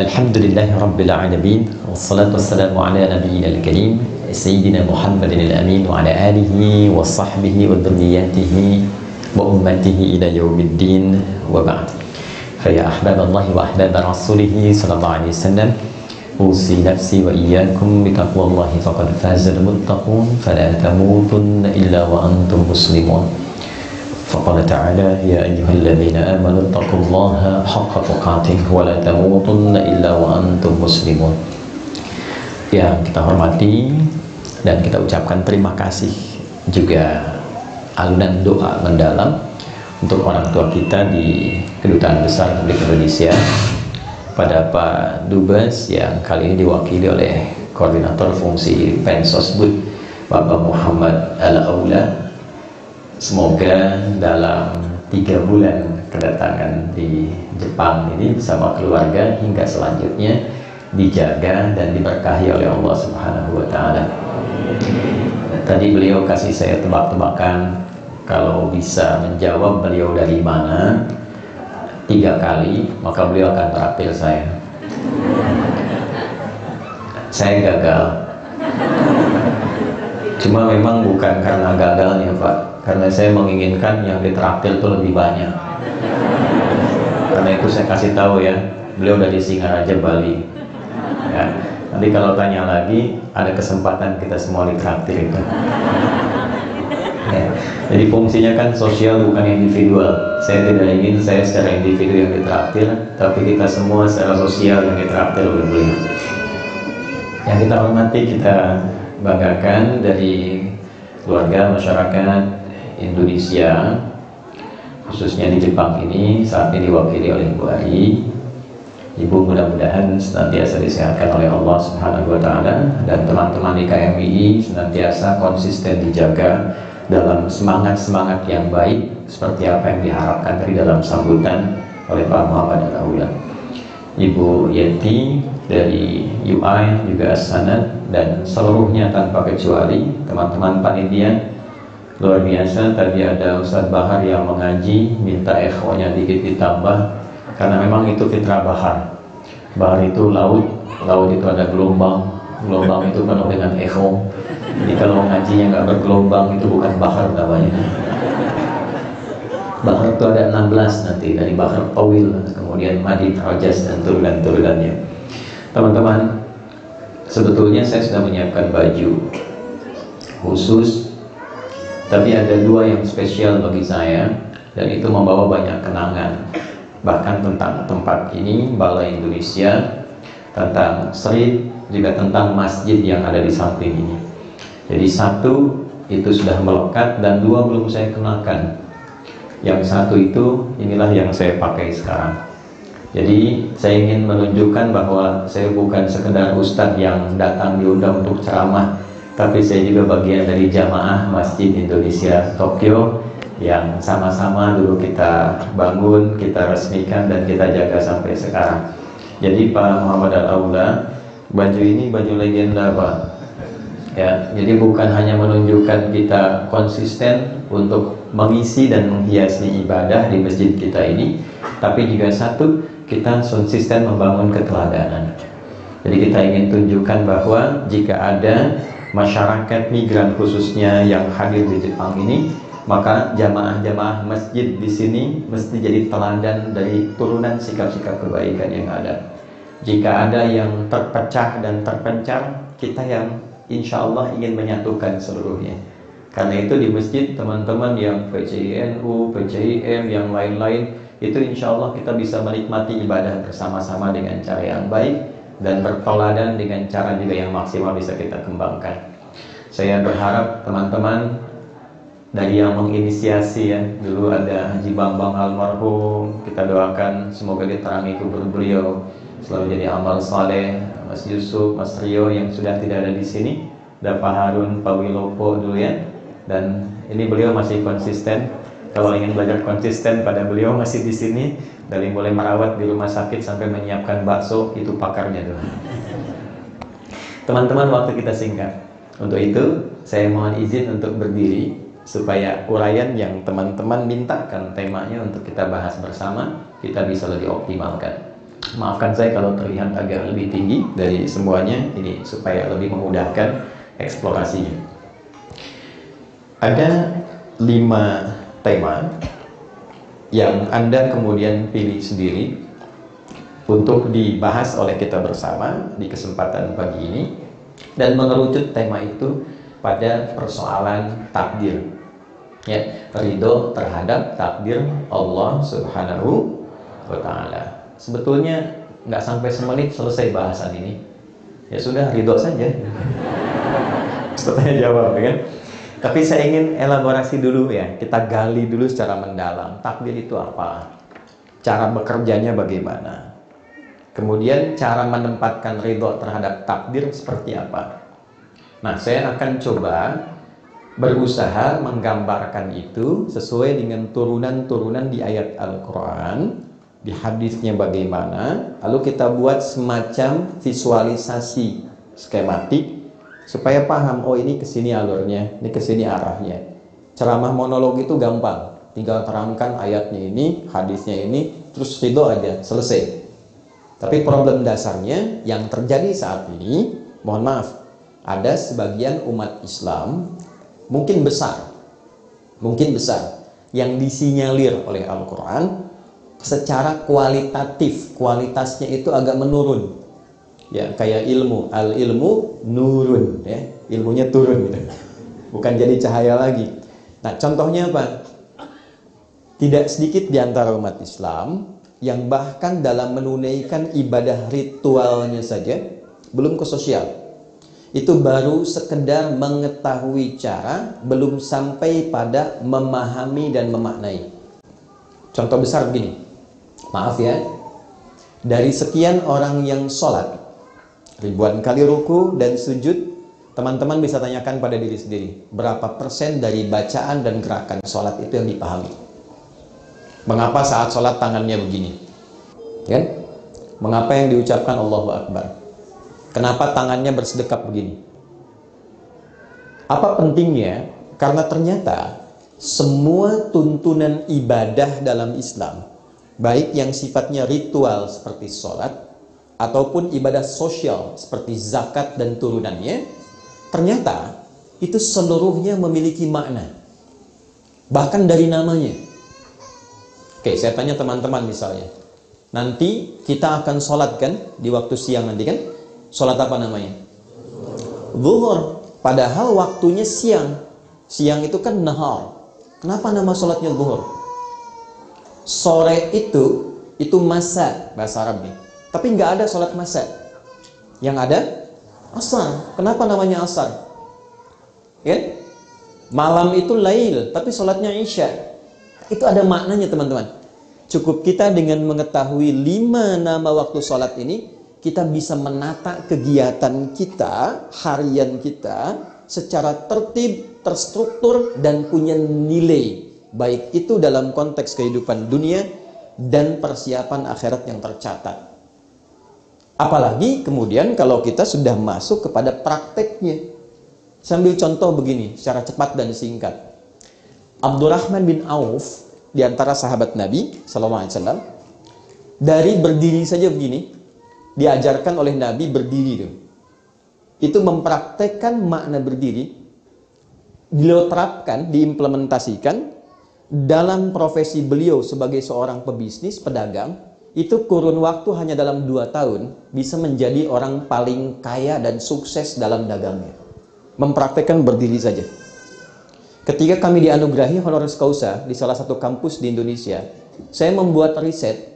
Alhamdulillahi Rabbil Alamin. Wassalatu wassalamu ala nabiyyil karim Sayyidina Muhammadin al-amin wa ala alihi wa sahbihi wa dhurriyyatihi wa ummatihi ila yaumiddin wa ba'd. Faya ahbaballahi wa ahbab rasulihi sallallahu alaihi wasallam, usi nafsi wa iyyakum bitaqwallahi faqad fazal muttaqun fala tamutunna illa wa antum muslimun. فقال تعالى يا أيها الذين آمنوا اتقوا الله حق تقاته ولا تموتن إلا وأنتم مسلمون. Yang kita hormati dan kita ucapkan terima kasih juga alunan doa mendalam untuk orang tua kita di Kedutaan Besar Republik Indonesia, pada Pak Dubes yang kali ini diwakili oleh Koordinator Fungsi Pensosbud Bapak Muhammad Al-Aula. Semoga dalam 3 bulan kedatangan di Jepang ini bersama keluarga hingga selanjutnya dijaga dan diberkahi oleh Allah Subhanahu wa Ta'ala. Tadi beliau kasih saya tebak-tebakan, kalau bisa menjawab beliau dari mana 3 kali, maka beliau akan traktir saya. Saya gagal. Cuma memang bukan karena gagalnya, Pak, karena saya menginginkan yang ditraktir itu lebih banyak. Karena itu saya kasih tahu ya, beliau dari Singaraja, Bali ya. Nanti kalau tanya lagi, ada kesempatan kita semua ditraktir itu ya. Jadi fungsinya kan sosial, bukan individual. Saya tidak ingin saya secara individu yang ditraktir, tapi kita semua secara sosial yang ditraktir oleh beliau. Yang kita hormati, kita banggakan dari keluarga masyarakat Indonesia, khususnya di Jepang ini, saat ini diwakili oleh Ibu Ari. Ibu mudah-mudahan senantiasa disehatkan oleh Allah Subhanahu wa Ta'ala, dan teman-teman di KMI senantiasa konsisten dijaga dalam semangat-semangat yang baik seperti apa yang diharapkan tadi dalam sambutan oleh Pak Muhammad Al-Aula. Ibu Yeti dari UI juga Sanad, dan seluruhnya tanpa kecuali teman-teman panitia luar biasa. Tadi ada Ustadz Bahar yang mengaji, minta echo-nya dikit ditambah, karena memang itu fitrah Bahar. Bahar itu laut, laut itu ada gelombang, gelombang itu penuh dengan echo. Jadi kalau ngajinya nggak bergelombang, itu bukan Bahar namanya. Bahar itu ada 16 nanti, dari Bahar Tawil, kemudian Madid, Rajas, dan turunan-turunannya. Teman-teman, sebetulnya saya sudah menyiapkan baju khusus, tapi ada 2 yang spesial bagi saya, dan itu membawa banyak kenangan, bahkan tentang tempat ini, Balai Indonesia, tentang street, juga tentang masjid yang ada di samping ini. Jadi 1 itu sudah melekat, dan 2 belum saya kenalkan. Yang 1 itu, inilah yang saya pakai sekarang. Jadi saya ingin menunjukkan bahwa saya bukan sekedar ustadz yang datang diundang untuk ceramah, tapi saya juga bagian dari jamaah Masjid Indonesia Tokyo yang sama-sama dulu kita bangun, kita resmikan, dan kita jaga sampai sekarang. Jadi Pak Muhammad Al-Aula, baju ini baju legenda, Pak ya. Jadi bukan hanya menunjukkan kita konsisten untuk mengisi dan menghiasi ibadah di masjid kita ini, tapi juga 1, kita konsisten membangun keteladanan. Jadi kita ingin tunjukkan bahwa jika ada masyarakat migran khususnya yang hadir di Jepang ini, maka jamaah-jamaah masjid di sini mesti jadi teladan dari turunan sikap-sikap kebaikan yang ada. Jika ada yang terpecah dan terpencar, kita yang insya Allah ingin menyatukan seluruhnya. Karena itu di masjid, teman-teman yang PCINU, PCIM, yang lain-lain, itu insya Allah kita bisa menikmati ibadah bersama-sama dengan cara yang baik, dan berteladan dengan cara juga yang maksimal bisa kita kembangkan. Saya berharap teman-teman dari yang menginisiasi ya, dulu ada Haji Bambang almarhum, kita doakan semoga diterangi kubur beliau, selalu jadi amal saleh. Mas Yusuf, Mas Rio yang sudah tidak ada di sini, ada Pak Harun, Pak Wilopo dulu ya, dan ini beliau masih konsisten. Kalau ingin belajar konsisten pada beliau masih di sini, dari mulai merawat di rumah sakit sampai menyiapkan bakso, itu pakarnya tuh. Teman-teman, waktu kita singkat. Untuk itu, saya mohon izin untuk berdiri supaya uraian yang teman-teman mintakan temanya untuk kita bahas bersama, kita bisa lebih optimalkan. Maafkan saya kalau terlihat agak lebih tinggi dari semuanya, ini supaya lebih memudahkan eksplorasinya. Ada 5 tema yang Anda kemudian pilih sendiri untuk dibahas oleh kita bersama di kesempatan pagi ini, dan mengerucut tema itu pada persoalan takdir, ya, ridho terhadap takdir Allah Subhanahu wa Ta'ala. Sebetulnya nggak sampai semenit selesai bahasan ini, ya sudah, ridho saja. Pertanyaan jawab, kan? Tapi saya ingin elaborasi dulu, ya, kita gali dulu secara mendalam. Takdir itu apa? Cara bekerjanya bagaimana? Kemudian cara menempatkan ridho terhadap takdir seperti apa? Nah, saya akan coba berusaha menggambarkan itu sesuai dengan turunan-turunan di ayat Al-Quran, di hadisnya bagaimana, lalu kita buat semacam visualisasi skematik supaya paham, oh ini kesini alurnya, ini kesini arahnya. Ceramah monolog itu gampang, tinggal terangkan ayatnya ini, hadisnya ini, terus ridho aja, selesai. Tapi problem dasarnya yang terjadi saat ini, mohon maaf, ada sebagian umat Islam mungkin besar yang disinyalir oleh Al-Quran secara kualitatif, kualitasnya itu agak menurun, ya, kayak ilmu, al ilmu nurun, ya, ilmunya turun gitu, bukan jadi cahaya lagi. Nah, contohnya apa? Tidak sedikit di antara umat Islam yang bahkan dalam menunaikan ibadah ritualnya saja belum ke sosial, itu baru sekedar mengetahui cara, belum sampai pada memahami dan memaknai. Contoh besar begini, maaf ya, dari sekian orang yang sholat, ribuan kali ruku dan sujud, teman-teman bisa tanyakan pada diri sendiri, berapa persen dari bacaan dan gerakan sholat itu yang dipahami? Mengapa saat sholat tangannya begini? Kan? Mengapa yang diucapkan Allahu Akbar? Kenapa tangannya bersedekap begini? Apa pentingnya? Karena ternyata semua tuntunan ibadah dalam Islam, baik yang sifatnya ritual seperti sholat, ataupun ibadah sosial seperti zakat dan turunannya, ternyata itu seluruhnya memiliki makna. Bahkan dari namanya. Oke, saya tanya teman-teman misalnya, nanti kita akan sholat kan, di waktu siang nanti kan, sholat apa namanya? Zuhur. Padahal waktunya siang. Siang itu kan nahar. Kenapa nama sholatnya zuhur? Sore itu masa, bahasa Arabnya. Tapi nggak ada sholat masa. Yang ada asar. Kenapa namanya asar? Ya? Malam itu lail, tapi sholatnya isya. Itu ada maknanya, teman-teman. Cukup kita dengan mengetahui 5 nama waktu sholat ini, kita bisa menata kegiatan kita, harian kita, secara tertib, terstruktur, dan punya nilai. Baik itu dalam konteks kehidupan dunia dan persiapan akhirat yang tercatat. Apalagi kemudian kalau kita sudah masuk kepada prakteknya. Sambil contoh begini, secara cepat dan singkat. Abdurrahman bin Auf, di antara sahabat Nabi SAW, dari berdiri saja begini, diajarkan oleh Nabi berdiri itu mempraktekkan makna berdiri, diterapkan, diimplementasikan dalam profesi beliau sebagai seorang pebisnis, pedagang. Itu kurun waktu hanya dalam 2 tahun bisa menjadi orang paling kaya dan sukses dalam dagangnya, mempraktekkan berdiri saja. Ketika kami dianugerahi honoris causa di salah satu kampus di Indonesia, saya membuat riset,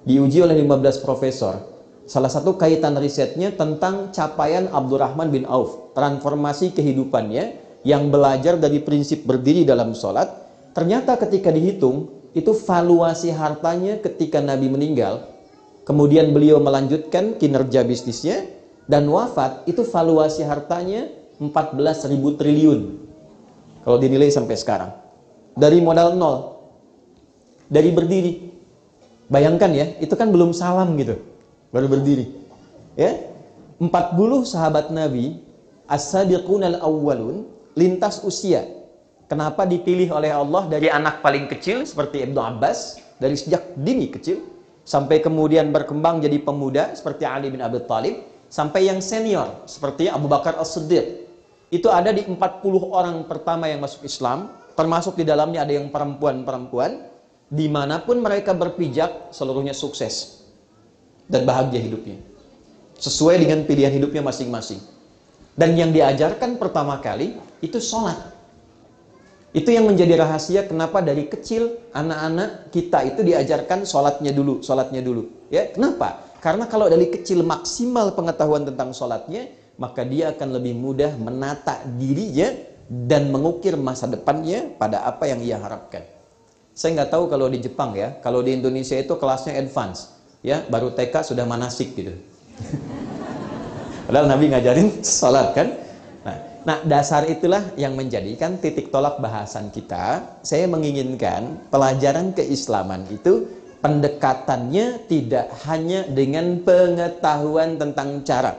diuji oleh 15 profesor. Salah satu kaitan risetnya tentang capaian Abdurrahman bin Auf, transformasi kehidupannya yang belajar dari prinsip berdiri dalam sholat. Ternyata ketika dihitung, itu valuasi hartanya ketika Nabi meninggal, kemudian beliau melanjutkan kinerja bisnisnya, dan wafat, itu valuasi hartanya 14.000 triliun. Kalau dinilai sampai sekarang, dari modal nol, dari berdiri. Bayangkan ya, itu kan belum salam gitu, baru berdiri. Ya, 40 sahabat Nabi, as-sabiqunal awwalun, lintas usia. Kenapa dipilih oleh Allah dari anak paling kecil seperti Ibnu Abbas, dari sejak dini kecil, sampai kemudian berkembang jadi pemuda seperti Ali bin Abi Thalib, sampai yang senior seperti Abu Bakar As-Siddiq. Itu ada di 40 orang pertama yang masuk Islam, termasuk di dalamnya ada yang perempuan-perempuan. Dimanapun mereka berpijak, seluruhnya sukses dan bahagia hidupnya, sesuai dengan pilihan hidupnya masing-masing. Dan yang diajarkan pertama kali itu sholat. Itu yang menjadi rahasia kenapa dari kecil anak-anak kita itu diajarkan sholatnya dulu. Ya, kenapa? Karena kalau dari kecil maksimal pengetahuan tentang sholatnya, maka dia akan lebih mudah menata dirinya dan mengukir masa depannya pada apa yang ia harapkan. Saya nggak tahu kalau di Jepang ya, kalau di Indonesia itu kelasnya advance, ya baru TK sudah manasik gitu. Padahal Nabi ngajarin sholat kan. Nah, dasar itulah yang menjadikan titik tolak bahasan kita. Saya menginginkan pelajaran keislaman itu pendekatannya tidak hanya dengan pengetahuan tentang cara,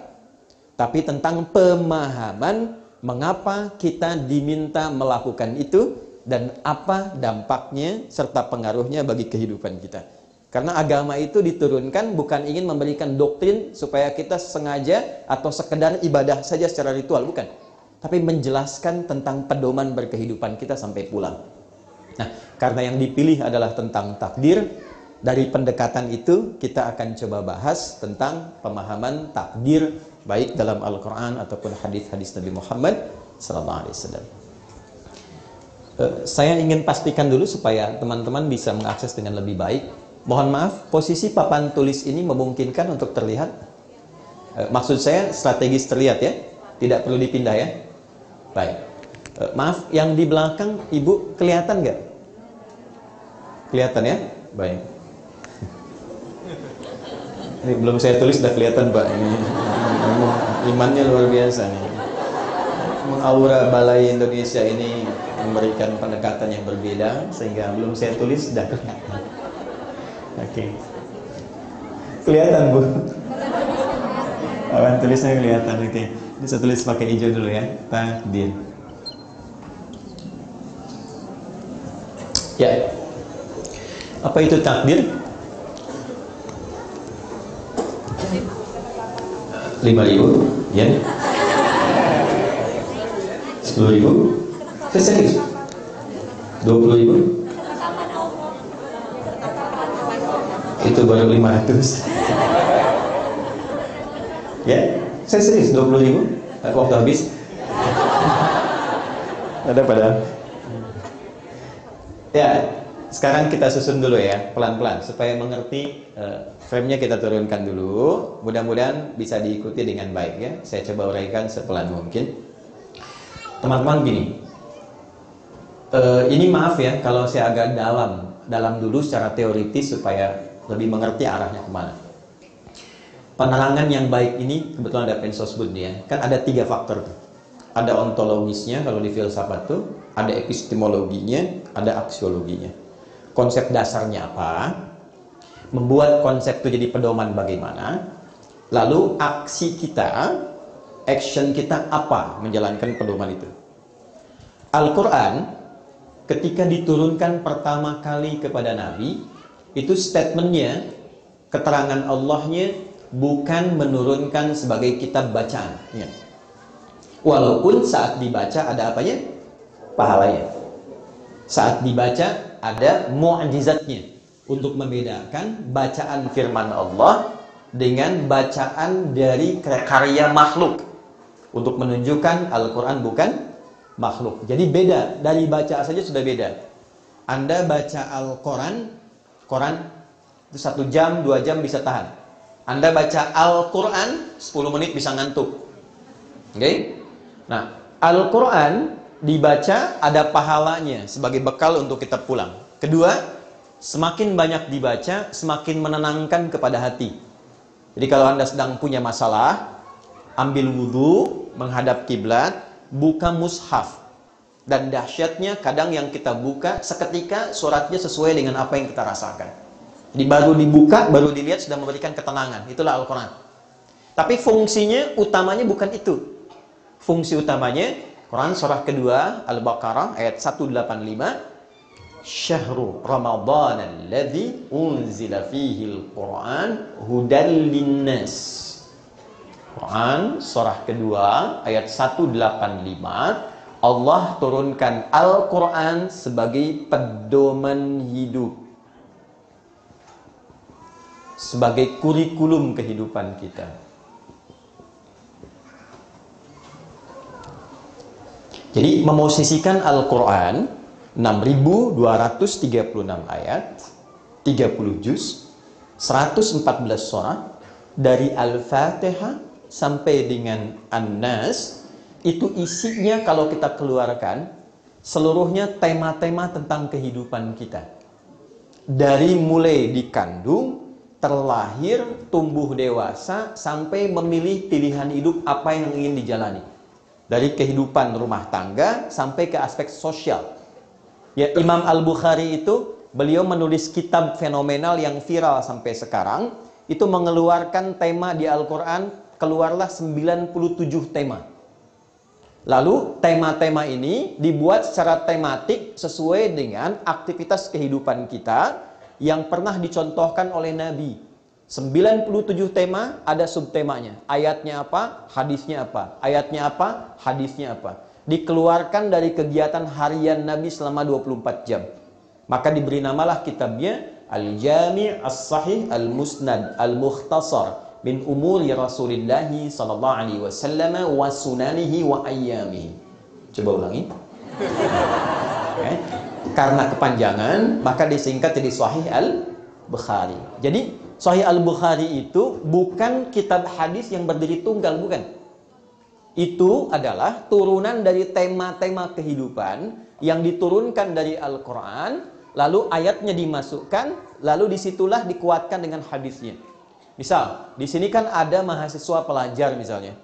tapi tentang pemahaman mengapa kita diminta melakukan itu dan apa dampaknya serta pengaruhnya bagi kehidupan kita. Karena agama itu diturunkan bukan ingin memberikan doktrin supaya kita sengaja atau sekedar ibadah saja secara ritual, bukan. Tapi menjelaskan tentang pedoman berkehidupan kita sampai pulang. Nah, karena yang dipilih adalah tentang takdir, dari pendekatan itu kita akan coba bahas tentang pemahaman takdir baik dalam Al-Quran ataupun hadis-hadis Nabi Muhammad SAW. Saya ingin pastikan dulu supaya teman-teman bisa mengakses dengan lebih baik. Mohon maaf, posisi papan tulis ini memungkinkan untuk terlihat? Maksud saya strategis terlihat ya, tidak perlu dipindah ya. Baik. Maaf, yang di belakang Ibu kelihatan nggak? Kelihatan ya? Baik. Ini belum saya tulis sudah kelihatan Pak. Ini imannya luar biasa nih. Aura Balai Indonesia ini memberikan pendekatan yang berbeda sehingga belum saya tulis sudah kelihatan. Oke. Kelihatan Bu? Awan tulisnya kelihatan. Oke. Ini saya tulis pakai hijau dulu ya. Takdir. Ya. Apa itu takdir? 5.000 ya. 10.000. Serius? 20.000? Itu baru 500. Ya, saya serius 20.000. Waktu habis. Ada padahal. Ya, sekarang kita susun dulu ya, pelan-pelan supaya mengerti. Frame-nya kita turunkan dulu. Mudah-mudahan bisa diikuti dengan baik ya. Saya coba uraikan sepelan mungkin. Teman-teman gini. Ini maaf ya kalau saya agak dalam dulu secara teoritis supaya lebih mengerti arahnya kemana. Penerangan yang baik ini kebetulan ada pensosbud ya. Kan ada 3 faktor tuh. Ada ontologisnya kalau di filsafat tuh, ada epistemologinya, ada aksiologinya. Konsep dasarnya apa? Membuat konsep itu jadi pedoman bagaimana? Lalu aksi kita, action kita apa menjalankan pedoman itu? Al-Quran ketika diturunkan pertama kali kepada Nabi, itu statementnya, keterangan Allahnya bukan menurunkan sebagai kitab bacaan. Ya. Walaupun saat dibaca ada apanya? Pahalanya. Saat dibaca ada mu'jizatnya untuk membedakan bacaan firman Allah dengan bacaan dari karya makhluk, untuk menunjukkan Al-Quran bukan makhluk. Jadi beda, dari baca saja sudah beda. Anda baca Al-Quran itu 1 jam, 2 jam bisa tahan. Anda baca Al-Quran 10 menit bisa ngantuk. Oke? Nah, Al-Quran dibaca ada pahalanya sebagai bekal untuk kita pulang. Kedua, semakin banyak dibaca, semakin menenangkan kepada hati. Jadi kalau Anda sedang punya masalah, ambil wudhu, menghadap kiblat, buka mushaf. Dan dahsyatnya kadang yang kita buka seketika suratnya sesuai dengan apa yang kita rasakan. Jadi baru dibuka, baru dilihat sudah memberikan ketenangan. Itulah Al-Quran. Tapi fungsinya utamanya bukan itu. Fungsi utamanya Quran surah kedua Al-Baqarah ayat 185. Syahrul Ramadan alladzi unzila fihi al-Qur'an hudan linnas. Quran surah kedua ayat 185, Allah turunkan Al-Quran sebagai pedoman hidup, sebagai kurikulum kehidupan kita. Jadi memosisikan Al-Quran 6.236 ayat, 30 juz, 114 surah, dari Al-Fatihah sampai dengan An-Nas, itu isinya kalau kita keluarkan seluruhnya tema-tema tentang kehidupan kita. Dari mulai dikandung, terlahir, tumbuh dewasa, sampai memilih pilihan hidup apa yang ingin dijalani. Dari kehidupan rumah tangga sampai ke aspek sosial. Ya, Imam Al-Bukhari itu, beliau menulis kitab fenomenal yang viral sampai sekarang, itu mengeluarkan tema di Al-Quran, keluarlah 97 tema. Lalu tema-tema ini dibuat secara tematik sesuai dengan aktivitas kehidupan kita yang pernah dicontohkan oleh Nabi. 97 tema, ada subtemanya. Ayatnya apa? Hadisnya apa? Ayatnya apa? Hadisnya apa? Dikeluarkan dari kegiatan harian Nabi selama 24 jam. Maka diberi namalah kitabnya Al-Jami' As-Sahih Al-Musnad Al-Mukhtasar min umuri Rasulillahi sallallahu alaihi wasallam wa sunanihi wa ayyamihi. Coba ulangi. Okay. Karena kepanjangan, maka disingkat jadi Sahih Al-Bukhari. Jadi Sahih Al-Bukhari itu bukan kitab hadis yang berdiri tunggal, bukan. Itu adalah turunan dari tema-tema kehidupan yang diturunkan dari Al-Quran, lalu ayatnya dimasukkan, lalu disitulah dikuatkan dengan hadisnya. Misal, di sini kan ada mahasiswa pelajar misalnya.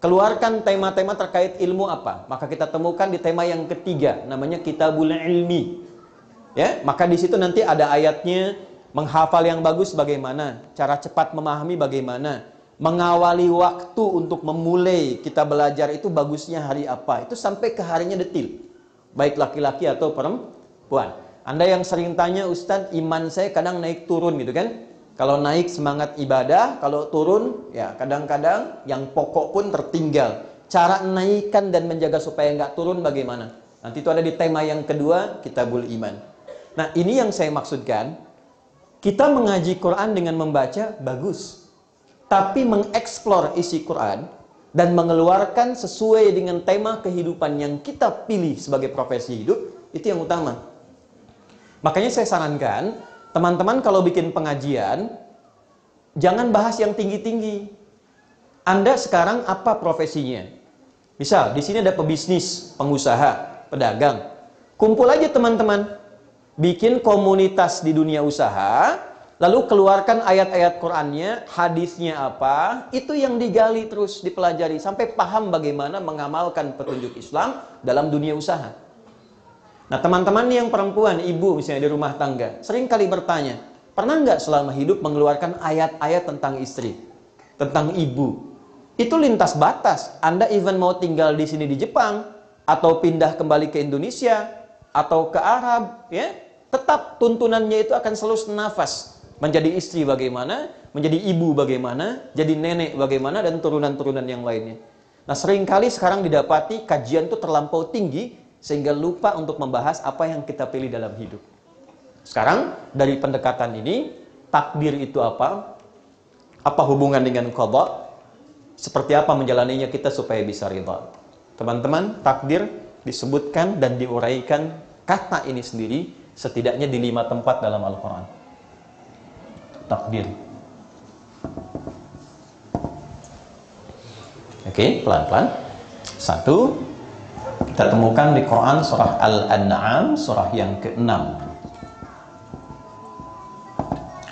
Keluarkan tema-tema terkait ilmu apa? Maka kita temukan di tema yang ketiga, namanya Kitabul Ilmi. Ya, maka di situ nanti ada ayatnya, menghafal yang bagus bagaimana, cara cepat memahami bagaimana, mengawali waktu untuk memulai kita belajar itu bagusnya hari apa. Itu sampai ke harinya detil. Baik laki-laki atau perempuan. Anda yang sering tanya, Ustadz, iman saya kadang naik turun gitu kan? Kalau naik semangat ibadah, kalau turun, ya kadang-kadang yang pokok pun tertinggal. Cara naikkan dan menjaga supaya nggak turun bagaimana? Nanti itu ada di tema yang kedua, Kitabul Iman. Nah, ini yang saya maksudkan. Kita mengaji Quran dengan membaca, bagus. Tapi mengeksplor isi Quran dan mengeluarkan sesuai dengan tema kehidupan yang kita pilih sebagai profesi hidup, itu yang utama. Makanya saya sarankan, teman-teman kalau bikin pengajian, jangan bahas yang tinggi-tinggi. Anda sekarang apa profesinya? Misal, di sini ada pebisnis, pengusaha, pedagang. Kumpul aja teman-teman. Bikin komunitas di dunia usaha, lalu keluarkan ayat-ayat Qur'annya, hadisnya apa, itu yang digali terus, dipelajari, sampai paham bagaimana mengamalkan petunjuk Islam dalam dunia usaha. Nah, teman-teman yang perempuan, ibu misalnya di rumah tangga, sering kali bertanya, pernah nggak selama hidup mengeluarkan ayat-ayat tentang istri, tentang ibu? Itu lintas batas. Anda even mau tinggal di sini di Jepang, atau pindah kembali ke Indonesia, atau ke Arab, ya, tetap tuntunannya itu akan selalu senafas. Menjadi istri bagaimana, menjadi ibu bagaimana, jadi nenek bagaimana, dan turunan-turunan yang lainnya. Nah, seringkali sekarang didapati kajian itu terlampau tinggi, sehingga lupa untuk membahas apa yang kita pilih dalam hidup. Sekarang, dari pendekatan ini, takdir itu apa? Apa hubungan dengan qadha? Seperti apa menjalaninya kita supaya bisa ridha? Teman-teman, takdir disebutkan dan diuraikan kata ini sendiri setidaknya di 5 tempat dalam Al-Quran. Takdir. Oke, pelan-pelan. 1, kita temukan di Quran surah Al-An'am, surah yang ke-6,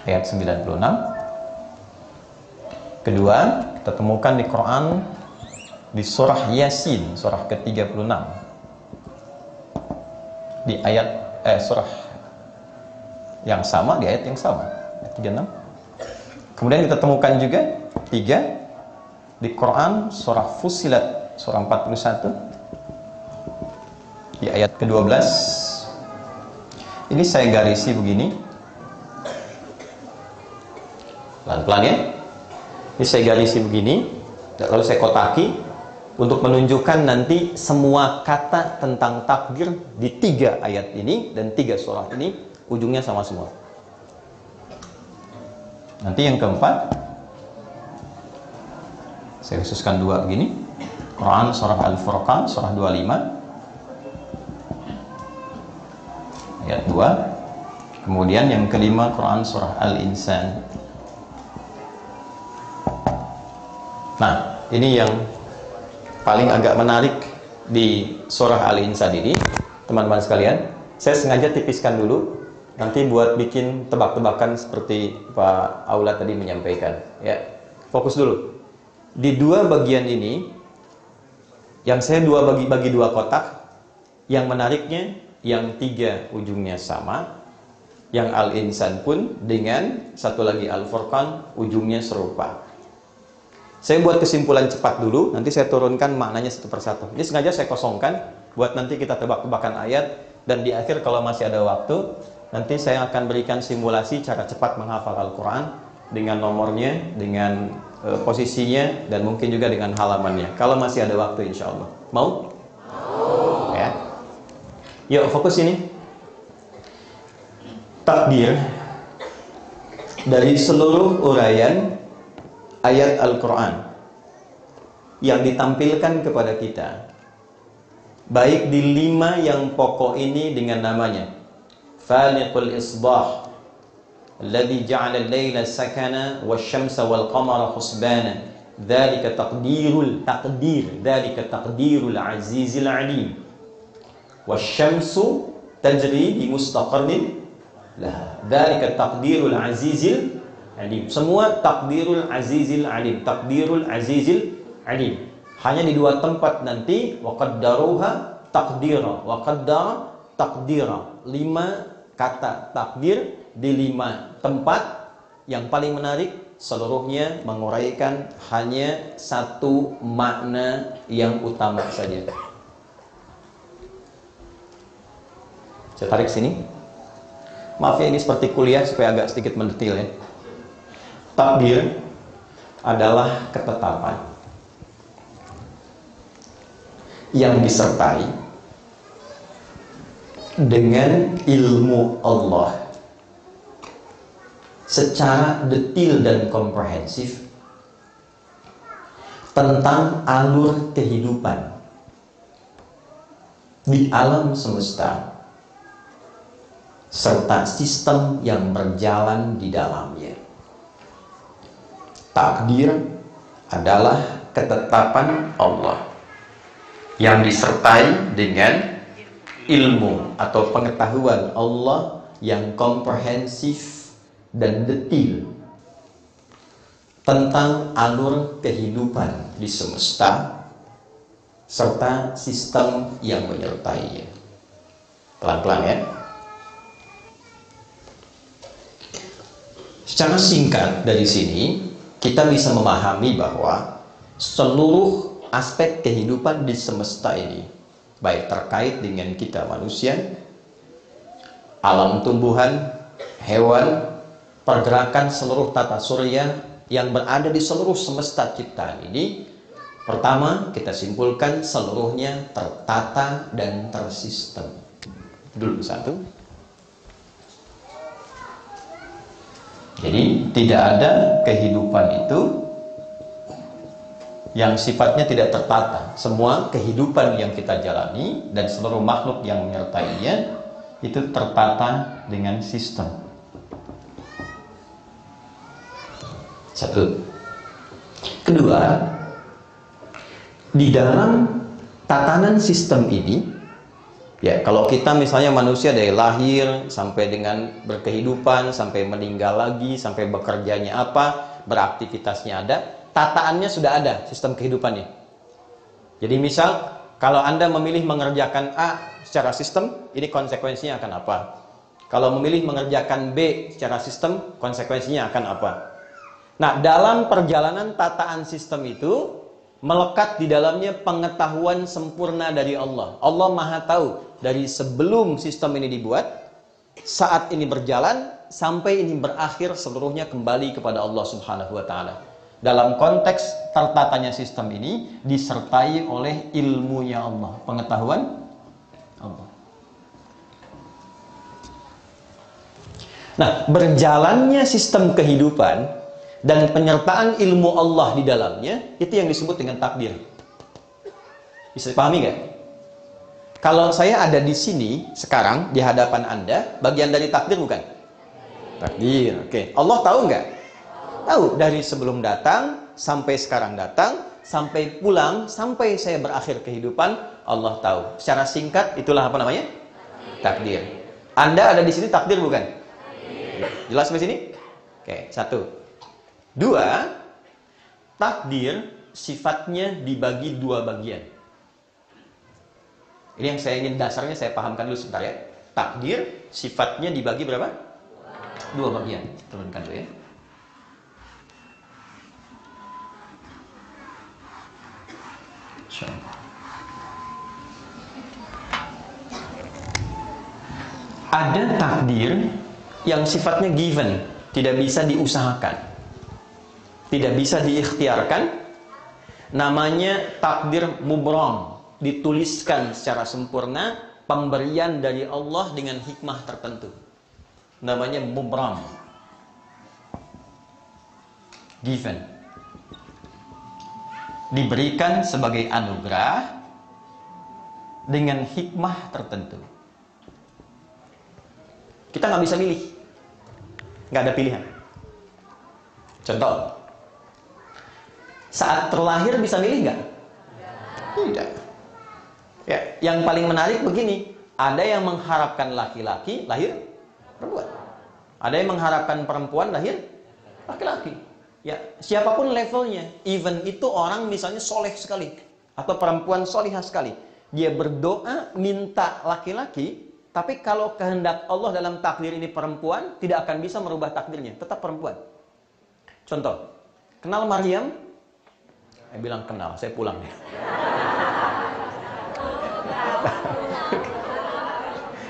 ayat 96. Kedua, kita temukan di Quran di surah Yasin, surah ke-36, di ayat surah yang sama, di ayat yang sama, ayat 36. Kemudian kita temukan juga 3 di Quran surah Fussilat, surah 41, di ayat ke-12. Ini saya garisi begini. Pelan-pelan ya. Ini saya garisi begini, lalu saya kotaki untuk menunjukkan nanti semua kata tentang takdir di 3 ayat ini dan 3 surah ini ujungnya sama semua. Nanti yang keempat saya khususkan 2 begini. Quran surah Al-Furqan surah 25 ayat 2. Kemudian yang kelima Quran surah Al-Insan. Nah, ini yang paling agak menarik di surah Al-Insan ini, teman-teman sekalian. Saya sengaja tipiskan dulu, nanti buat bikin tebak-tebakan seperti Pak Aula tadi menyampaikan. Ya, fokus dulu. Di 2 bagian ini, yang saya bagi 2 kotak, yang menariknya, yang 3 ujungnya sama, yang Al-Insan pun dengan satu lagi Al-Furqan ujungnya serupa. Saya buat kesimpulan cepat dulu, nanti saya turunkan maknanya satu persatu. Ini sengaja saya kosongkan, buat nanti kita tebak-tebakan ayat, dan di akhir kalau masih ada waktu, nanti saya akan berikan simulasi cara cepat menghafal Al-Quran, dengan nomornya, dengan posisinya, dan mungkin juga dengan halamannya. Kalau masih ada waktu insya Allah. Mau? Mau. Ya. Yuk fokus ini. Takdir dari seluruh uraian ayat Al-Quran yang ditampilkan kepada kita, baik di 5 yang pokok ini dengan namanya Faliqul Isbah, alladhi ja'ala al-layla sakana wasyamsa wal qamara husbana, dzalika taqdirul azizil alim, wasyamsu tajri bi mustaqarrin laha, dzalika taqdirul azizil alim. Semua takdirul azizil alim, takdirul azizil alim. Hanya di 2 tempat nanti wa qaddaruha taqdira, wa qaddara taqdira. 5 kata takdir di 5 tempat. Yang paling menarik, seluruhnya menguraikan hanya 1 makna yang utama saja. Saya tarik sini. Maaf ya, ini seperti kuliah supaya agak sedikit mendetil ya. Takdir adalah ketetapan yang disertai dengan ilmu Allah secara detil dan komprehensif tentang alur kehidupan di alam semesta serta sistem yang berjalan di dalamnya. Takdir adalah ketetapan Allah yang disertai dengan ilmu atau pengetahuan Allah yang komprehensif dan detil tentang alur kehidupan di semesta serta sistem yang menyertainya. Pelan-pelan ya. Secara singkat dari sini kita bisa memahami bahwa seluruh aspek kehidupan di semesta ini, baik terkait dengan kita manusia, alam tumbuhan, hewan, pergerakan seluruh tata surya yang berada di seluruh semesta ciptaan ini, pertama kita simpulkan seluruhnya tertata dan tersistem. Dulu satu. Jadi tidak ada kehidupan itu yang sifatnya tidak tertata. Semua kehidupan yang kita jalani dan seluruh makhluk yang menyertainya itu tertata dengan sistem. Satu. Kedua, di dalam tatanan sistem ini, ya, kalau kita misalnya manusia dari lahir sampai dengan berkehidupan, sampai meninggal lagi, sampai bekerjanya apa, beraktivitasnya ada, tataannya sudah ada sistem kehidupannya. Jadi misal, kalau Anda memilih mengerjakan A secara sistem, ini konsekuensinya akan apa? Kalau memilih mengerjakan B secara sistem, konsekuensinya akan apa? Nah, dalam perjalanan tataan sistem itu, melekat di dalamnya pengetahuan sempurna dari Allah. Allah Maha tahu dari sebelum sistem ini dibuat saat ini berjalan sampai ini berakhir, seluruhnya kembali kepada Allah Subhanahu wa taala. Dalam konteks tertatanya sistem ini disertai oleh ilmunya Allah, pengetahuan Allah. Nah, berjalannya sistem kehidupan dan penyertaan ilmu Allah di dalamnya, itu yang disebut dengan takdir. Bisa dipahami nggak? Kalau saya ada di sini sekarang di hadapan Anda, bagian dari takdir bukan? Takdir. Oke. Allah tahu nggak? Tahu. Dari sebelum datang sampai sekarang datang, sampai pulang, sampai saya berakhir kehidupan, Allah tahu. Secara singkat itulah apa namanya? Takdir. Anda ada di sini takdir bukan? Jelas sampai sini? Oke, 1. 2, takdir sifatnya dibagi 2 bagian. Ini yang saya ingin dasarnya saya pahamkan dulu sebentar ya. Takdir sifatnya dibagi berapa? 2 bagian. Turunkan dulu ya. Ada takdir yang sifatnya given, tidak bisa diusahakan, tidak bisa diikhtiarkan. Namanya takdir mubram, dituliskan secara sempurna, pemberian dari Allah dengan hikmah tertentu. Namanya mubram, given, diberikan sebagai anugerah dengan hikmah tertentu. Kita nggak bisa milih, nggak ada pilihan. Contoh, saat terlahir bisa milih nggak? Tidak. Ya, yang paling menarik begini, ada yang mengharapkan laki-laki lahir perempuan, ada yang mengharapkan perempuan lahir laki-laki. Ya, siapapun levelnya, even itu orang misalnya soleh sekali atau perempuan solihah sekali, dia berdoa minta laki-laki. Tapi kalau kehendak Allah dalam takdir ini perempuan, tidak akan bisa merubah takdirnya, tetap perempuan. Contoh, kenal Maryam? Saya bilang kenal, saya pulang ya.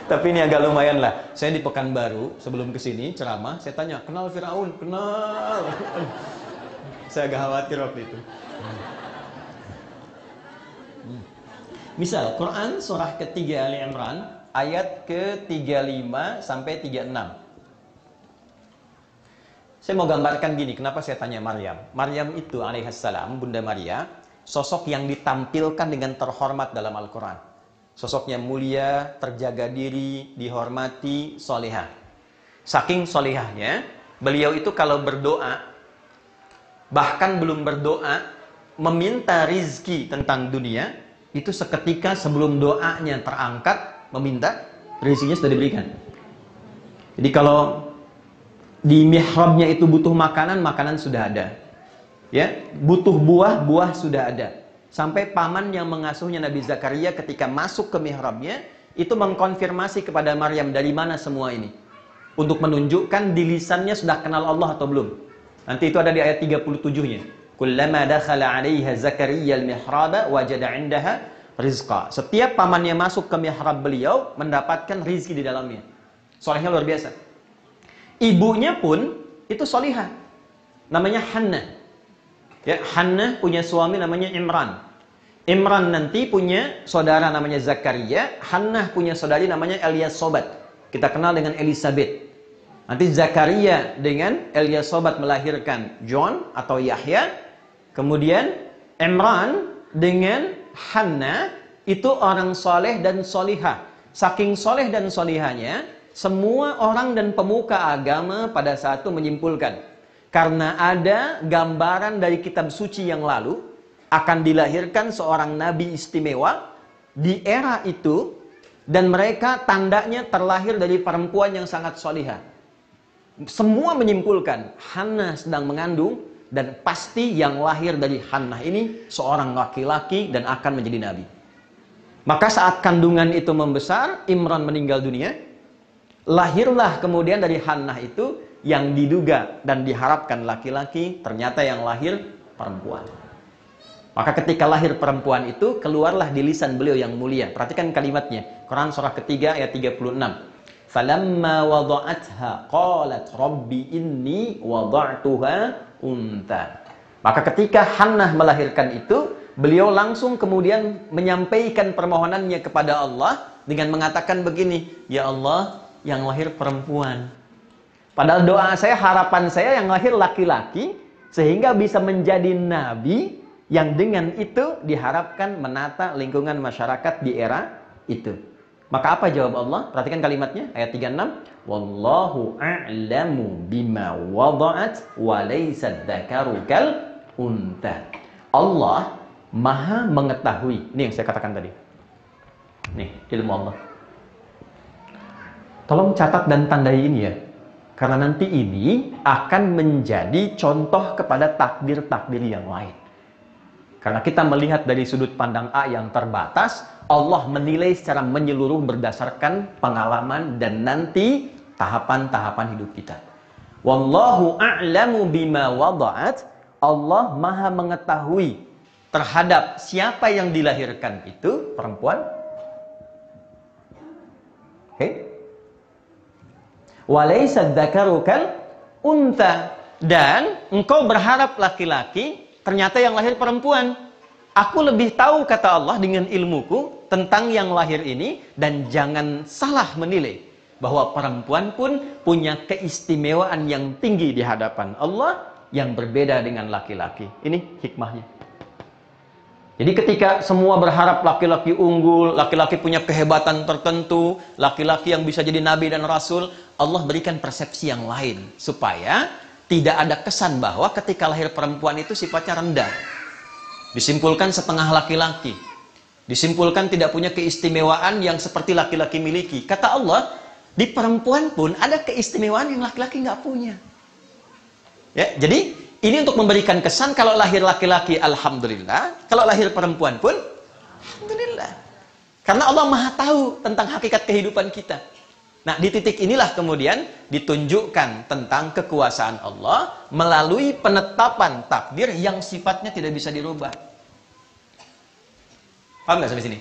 Tapi ini agak lumayan lah. Saya di Pekanbaru, sebelum kesini ceramah, saya tanya, kenal Firaun? Kenal. Saya agak khawatir waktu itu. Misal, Quran surah ketiga Ali Imran, ayat ke-35 sampai 36. Saya mau gambarkan gini, kenapa saya tanya Maryam. Maryam itu alaihissalam, Bunda Maria, sosok yang ditampilkan dengan terhormat dalam Al-Quran. Sosoknya mulia, terjaga diri, dihormati, solehah. Saking solehahnya, beliau itu kalau berdoa, bahkan belum berdoa, meminta rizki tentang dunia, itu seketika sebelum doanya terangkat, meminta, rezekinya sudah diberikan. Jadi kalau di mihrabnya itu butuh makanan, makanan sudah ada. Ya, butuh buah, buah sudah ada. Sampai paman yang mengasuhnya Nabi Zakaria ketika masuk ke mihrabnya, itu mengkonfirmasi kepada Maryam dari mana semua ini. Untuk menunjukkan di lisannya sudah kenal Allah atau belum. Nanti itu ada di ayat 37-nya. Kullama dakhala 'alaiha Zakaria al-mihraba wajada 'indaha rizqa. Setiap pamannya masuk ke mihrab beliau mendapatkan rizki di dalamnya. Solehnya luar biasa. Ibunya pun itu solihah, namanya Hannah. Ya, Hannah punya suami namanya Imran. Imran nanti punya saudara namanya Zakaria. Hannah punya saudari namanya Elyasobat. Kita kenal dengan Elizabeth. Nanti Zakaria dengan Elyasobat melahirkan John atau Yahya. Kemudian Imran dengan Hannah itu orang soleh dan solihah. Saking soleh dan solihahnya, semua orang dan pemuka agama pada saat itu menyimpulkan, karena ada gambaran dari kitab suci yang lalu, akan dilahirkan seorang nabi istimewa di era itu, dan mereka tandanya terlahir dari perempuan yang sangat solihah. Semua menyimpulkan Hannah sedang mengandung, dan pasti yang lahir dari Hannah ini seorang laki-laki dan akan menjadi nabi. Maka saat kandungan itu membesar, Imran meninggal dunia, lahirlah kemudian dari Hannah itu yang diduga dan diharapkan laki-laki, ternyata yang lahir perempuan. Maka ketika lahir perempuan itu, keluarlah di lisan beliau yang mulia. Perhatikan kalimatnya, Quran surah ketiga ayat 36. Falamma wada'atha qalat rabbi inni wada'tuha unta. Maka ketika Hannah melahirkan itu, beliau langsung kemudian menyampaikan permohonannya kepada Allah dengan mengatakan begini, ya Allah, yang lahir perempuan. Padahal doa saya, harapan saya yang lahir laki-laki, sehingga bisa menjadi nabi yang dengan itu diharapkan menata lingkungan masyarakat di era itu. Maka apa jawab Allah? Perhatikan kalimatnya, ayat 36. Wallahu a'lamu bima wada'at wa laysa dzakaru kal unta. Allah Maha mengetahui. Ini yang saya katakan tadi. Nih, ilmu Allah. Tolong catat dan tandai ini ya. Karena nanti ini akan menjadi contoh kepada takdir-takdir yang lain. Karena kita melihat dari sudut pandang A yang terbatas, Allah menilai secara menyeluruh berdasarkan pengalaman dan nanti tahapan-tahapan hidup kita. Wallahu a'lamu bima wada'at. Allah Maha mengetahui terhadap siapa yang dilahirkan itu perempuan. Oke. Walaysa dzakaru kal unta. Dan engkau berharap laki-laki, ternyata yang lahir perempuan. Aku lebih tahu, kata Allah, dengan ilmuku tentang yang lahir ini, dan jangan salah menilai bahwa perempuan pun punya keistimewaan yang tinggi di hadapan Allah yang berbeda dengan laki-laki. Ini hikmahnya. Jadi ketika semua berharap laki-laki unggul, laki-laki punya kehebatan tertentu, laki-laki yang bisa jadi nabi dan rasul, Allah berikan persepsi yang lain supaya tidak ada kesan bahwa ketika lahir perempuan itu sifatnya rendah. Disimpulkan setengah laki-laki. Disimpulkan tidak punya keistimewaan yang seperti laki-laki miliki. Kata Allah, di perempuan pun ada keistimewaan yang laki-laki nggak punya. Ya, jadi ini untuk memberikan kesan kalau lahir laki-laki, alhamdulillah. Kalau lahir perempuan pun, alhamdulillah. Karena Allah Maha tahu tentang hakikat kehidupan kita. Nah, di titik inilah kemudian ditunjukkan tentang kekuasaan Allah melalui penetapan takdir yang sifatnya tidak bisa dirubah. Paham nggak sampai sini?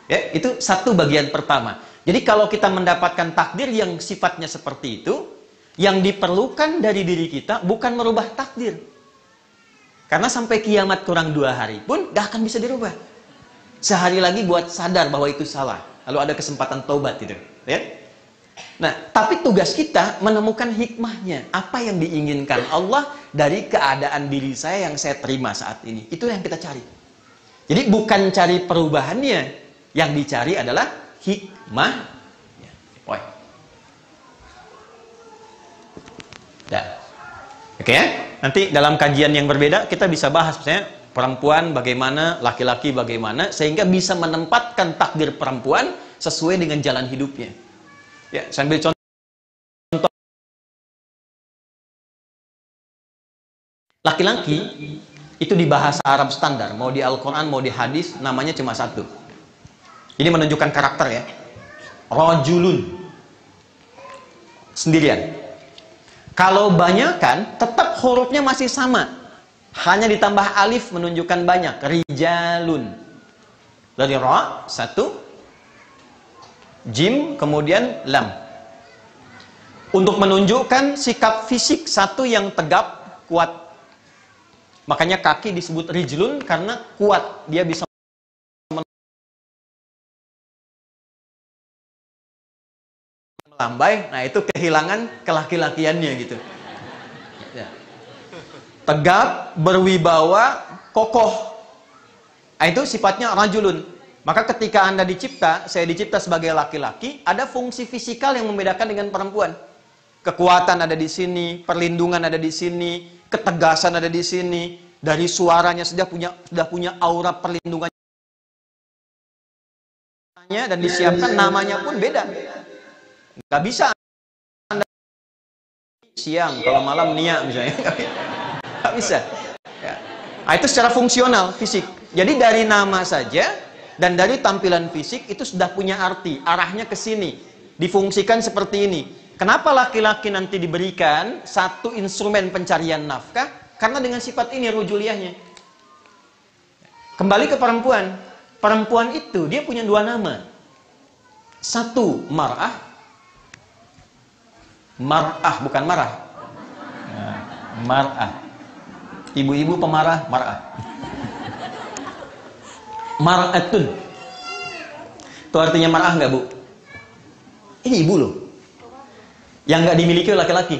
Ya, itu satu bagian pertama. Jadi kalau kita mendapatkan takdir yang sifatnya seperti itu, yang diperlukan dari diri kita bukan merubah takdir. Karena sampai kiamat kurang 2 hari pun gak akan bisa dirubah. Sehari lagi buat sadar bahwa itu salah. Lalu ada kesempatan taubat itu. Ya? Nah, tapi tugas kita menemukan hikmahnya. Apa yang diinginkan Allah dari keadaan diri saya yang saya terima saat ini. Itu yang kita cari. Jadi bukan cari perubahannya. Yang dicari adalah hikmah. Oke ya? Nanti dalam kajian yang berbeda kita bisa bahas misalnya perempuan bagaimana, laki-laki bagaimana, sehingga bisa menempatkan takdir perempuan sesuai dengan jalan hidupnya. Ya, sambil contoh. Laki-laki itu di bahasa Arab standar, mau di Al-Quran, mau di hadis, namanya cuma satu. Ini menunjukkan karakter ya. Rajulun. Sendirian. Kalau banyakan, tetap hurufnya masih sama. Hanya ditambah alif menunjukkan banyak. Rijalun. Dari ra, satu. Jim, kemudian lam. Untuk menunjukkan sikap fisik satu yang tegap, kuat. Makanya kaki disebut rijlun karena kuat. Dia bisa melambai. Nah, itu kehilangan kelaki-lakiannya gitu. Ya. Tegap, berwibawa, kokoh. Nah, itu sifatnya rajulun. Maka ketika Anda dicipta, saya dicipta sebagai laki-laki, ada fungsi fisikal yang membedakan dengan perempuan. Kekuatan ada di sini, perlindungan ada di sini, ketegasan ada di sini. Dari suaranya sudah punya aura perlindungan. Dan disiapkan namanya pun beda. Nggak bisa Anda siang, kalau malam Nia misalnya. Nggak bisa. Ya. Nah, itu secara fungsional, fisik. Jadi dari nama saja dan dari tampilan fisik itu sudah punya arti. Arahnya ke sini. Difungsikan seperti ini. Kenapa laki-laki nanti diberikan satu instrumen pencarian nafkah? Karena dengan sifat ini rujuliyahnya. Kembali ke perempuan. Perempuan itu dia punya 2 nama. Satu mar'ah, Mar'ah, bukan marah. Nah, mar'ah. Ibu-ibu pemarah, mar'ah. Mar'atun. Itu artinya mar'ah nggak, Bu? Ini ibu loh. Yang nggak dimiliki oleh laki-laki.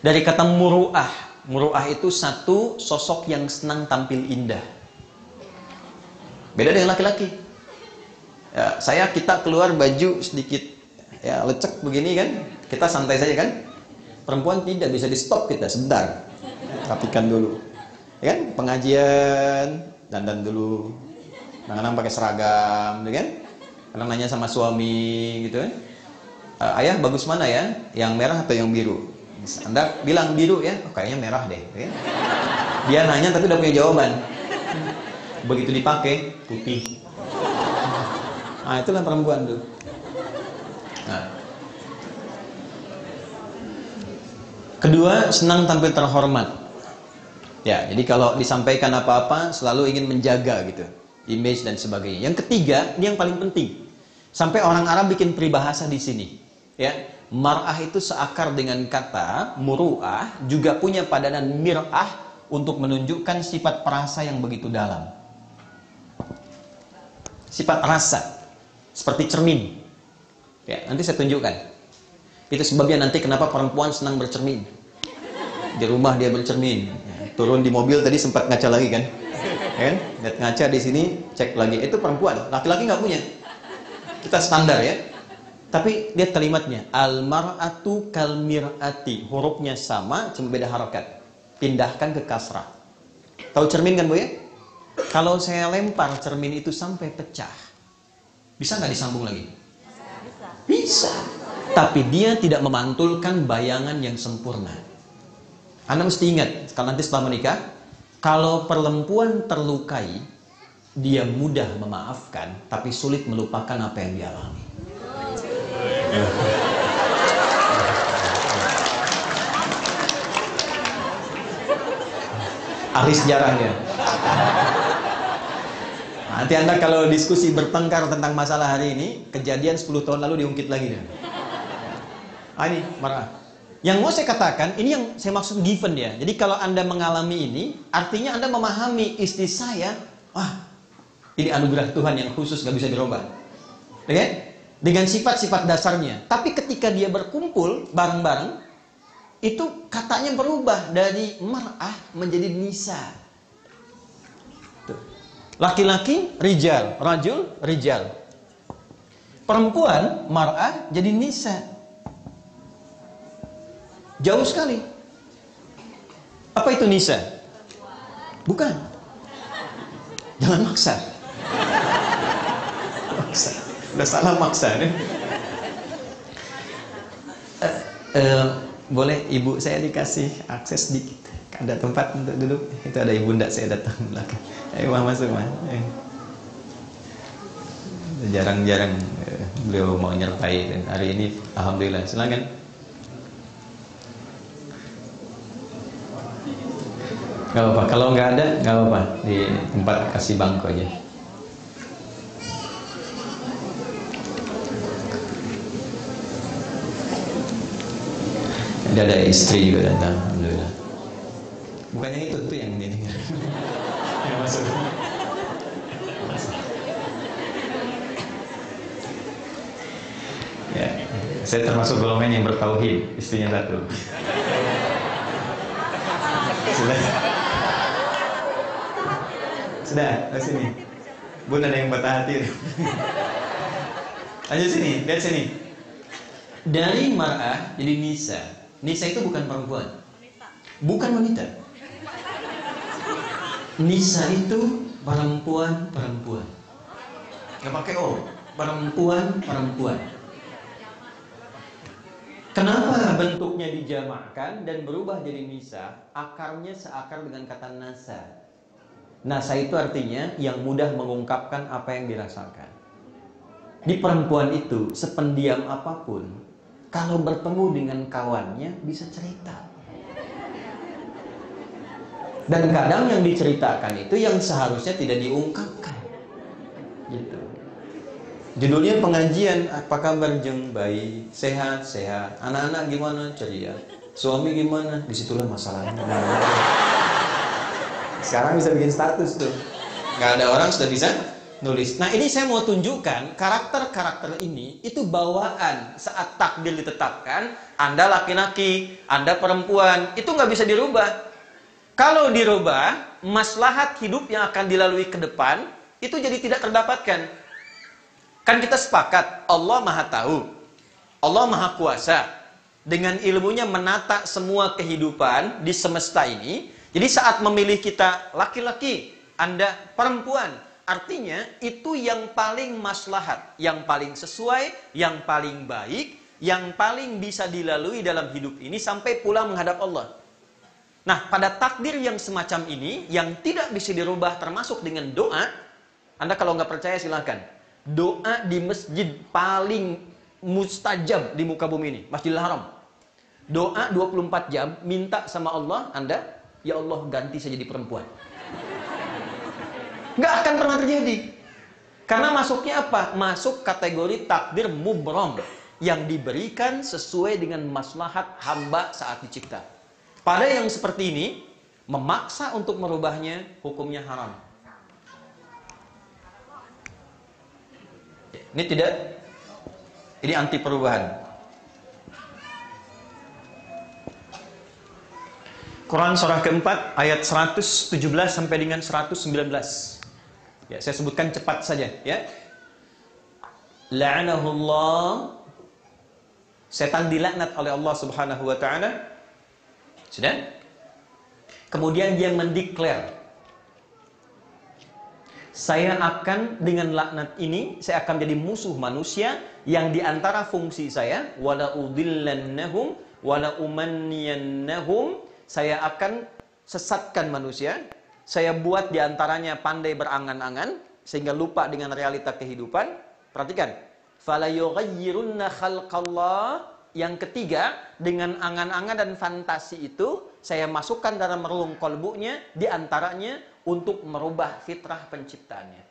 Dari kata muru'ah. Muru'ah itu satu sosok yang senang tampil indah. Beda dengan laki-laki. Ya, kita keluar baju sedikit ya lecek begini kan, kita santai saja kan. Perempuan tidak, bisa di stop kita sebentar, rapikan dulu ya kan, pengajian dandan dulu, kadang-kadang pakai seragam ya kan, kadang nanya sama suami gitu kan, ayah bagus mana ya, yang merah atau yang biru? Anda bilang biru ya, oh, kayaknya merah deh ya kan? Dia nanya tapi udah punya jawaban, begitu dipakai putih. Nah, itulah perempuan tuh. Nah. Kedua, senang tampil terhormat. Ya, jadi kalau disampaikan apa-apa selalu ingin menjaga gitu, image dan sebagainya. Yang ketiga, ini yang paling penting. Sampai orang Arab bikin peribahasa di sini. Ya, mar'ah itu seakar dengan kata muru'ah, juga punya padanan mir'ah untuk menunjukkan sifat perasa yang begitu dalam. Sifat rasa. Seperti cermin. Ya, nanti saya tunjukkan. Itu sebabnya nanti kenapa perempuan senang bercermin. Di rumah dia bercermin. Ya, turun di mobil tadi sempat ngaca lagi kan? Ya, lihat ngaca di sini, cek lagi. Itu perempuan. Laki-laki nggak punya. Kita standar ya. Tapi lihat kalimatnya. Al-mar'atu kal-mir'ati. Hurufnya sama, cuma beda harokat. Pindahkan ke kasrah. Tahu cermin kan, Bu ya? Kalau saya lempar cermin itu sampai pecah, bisa nggak disambung lagi? Bisa. Tapi dia tidak memantulkan bayangan yang sempurna. Anda mesti ingat, kalau nanti setelah menikah, kalau perempuan terlukai, dia mudah memaafkan, tapi sulit melupakan apa yang dia alami. Ahli sejarahnya. Nanti Anda kalau diskusi bertengkar tentang masalah hari ini, kejadian 10 tahun lalu diungkit lagi deh. Ini marah. Yang mau saya katakan, ini yang saya maksud given ya. Jadi kalau Anda mengalami ini, artinya Anda memahami istri saya, ini anugerah Tuhan yang khusus, gak bisa dirubah. Okay? Dengan sifat-sifat dasarnya. Tapi ketika dia berkumpul bareng-bareng, itu katanya berubah dari mar'ah menjadi nisa. Laki-laki rijal, rajul rijal. Perempuan mar'ah jadi nisa. Jauh sekali. Apa itu nisa? Bukan. Jangan maksa. Maksa. Udah salah maksa nih. Boleh ibu saya dikasih akses sedikit? Ada tempat untuk duduk? Itu ada ibunda saya datang belakang. Ayo masuk mas. Jarang-jarang beliau mau nyertai, dan hari ini alhamdulillah. Silakan. Gak apa-apa. Kalau nggak ada, nggak apa-apa. Di tempat kasih bangku aja. Dia ada istri juga datang, alhamdulillah. Bukannya itu tuh yang ini. Yang masuk. Ya, saya termasuk golongan yang bertauhid, istrinya satu. Sudah, ke sini. Bun ada yang patah hati. Lanjut sini, lihat sini. Dari mar'ah jadi nisa. Nisa itu bukan perempuan. Bukan wanita. Nisa itu perempuan. Gak pakai O. Perempuan. Kenapa bentuknya dijamakkan dan berubah jadi nisa? Akarnya seakar dengan kata nasa. Nasa itu artinya yang mudah mengungkapkan apa yang dirasakan. Di perempuan itu, sependiam apapun, kalau bertemu dengan kawannya bisa cerita. Dan kadang yang diceritakan itu yang seharusnya tidak diungkapkan. Gitu. Judulnya pengajian, apa kabar jeng? Baik, sehat, sehat. Anak-anak gimana? Ceria. Suami gimana? Disitulah masalahnya. Sekarang bisa bikin status tuh. Nggak ada orang sudah bisa nulis. Nah ini saya mau tunjukkan karakter-karakter ini itu bawaan saat takdir ditetapkan. Anda laki-laki, Anda perempuan, itu nggak bisa dirubah. Kalau dirubah, maslahat hidup yang akan dilalui ke depan itu jadi tidak terdapatkan. Kan kita sepakat Allah Maha Tahu, Allah Maha Kuasa, dengan ilmunya menata semua kehidupan di semesta ini. Jadi saat memilih kita laki-laki, Anda perempuan, artinya itu yang paling maslahat, yang paling sesuai, yang paling baik, yang paling bisa dilalui dalam hidup ini sampai pulang menghadap Allah. Nah, pada takdir yang semacam ini, yang tidak bisa dirubah termasuk dengan doa, Anda kalau nggak percaya silahkan. Doa di masjid paling mustajab di muka bumi ini, Masjidil Haram. Doa 24 jam, minta sama Allah, Anda, ya Allah ganti saya jadi perempuan. Nggak akan pernah terjadi. Karena masuknya apa? Masuk kategori takdir mubrom, yang diberikan sesuai dengan maslahat hamba saat dicipta. Pada yang seperti ini, memaksa untuk merubahnya, hukumnya haram. Ini anti perubahan. Quran surah keempat ayat 117 sampai dengan 119. Ya, saya sebutkan cepat saja ya. La'anahullah, setan dilaknat oleh Allah Subhanahu wa taala. Sudah? Kemudian dia mendeklar, saya akan dengan laknat ini, saya akan jadi musuh manusia yang diantara fungsi saya, wala udillannahum wala umanniyannahum, saya akan sesatkan manusia, saya buat diantaranya pandai berangan-angan sehingga lupa dengan realita kehidupan. Perhatikan, fala yughayyirunna khalqallah. Yang ketiga, dengan angan-angan dan fantasi itu saya masukkan dalam relung kolbunya, diantaranya untuk merubah fitrah penciptaannya.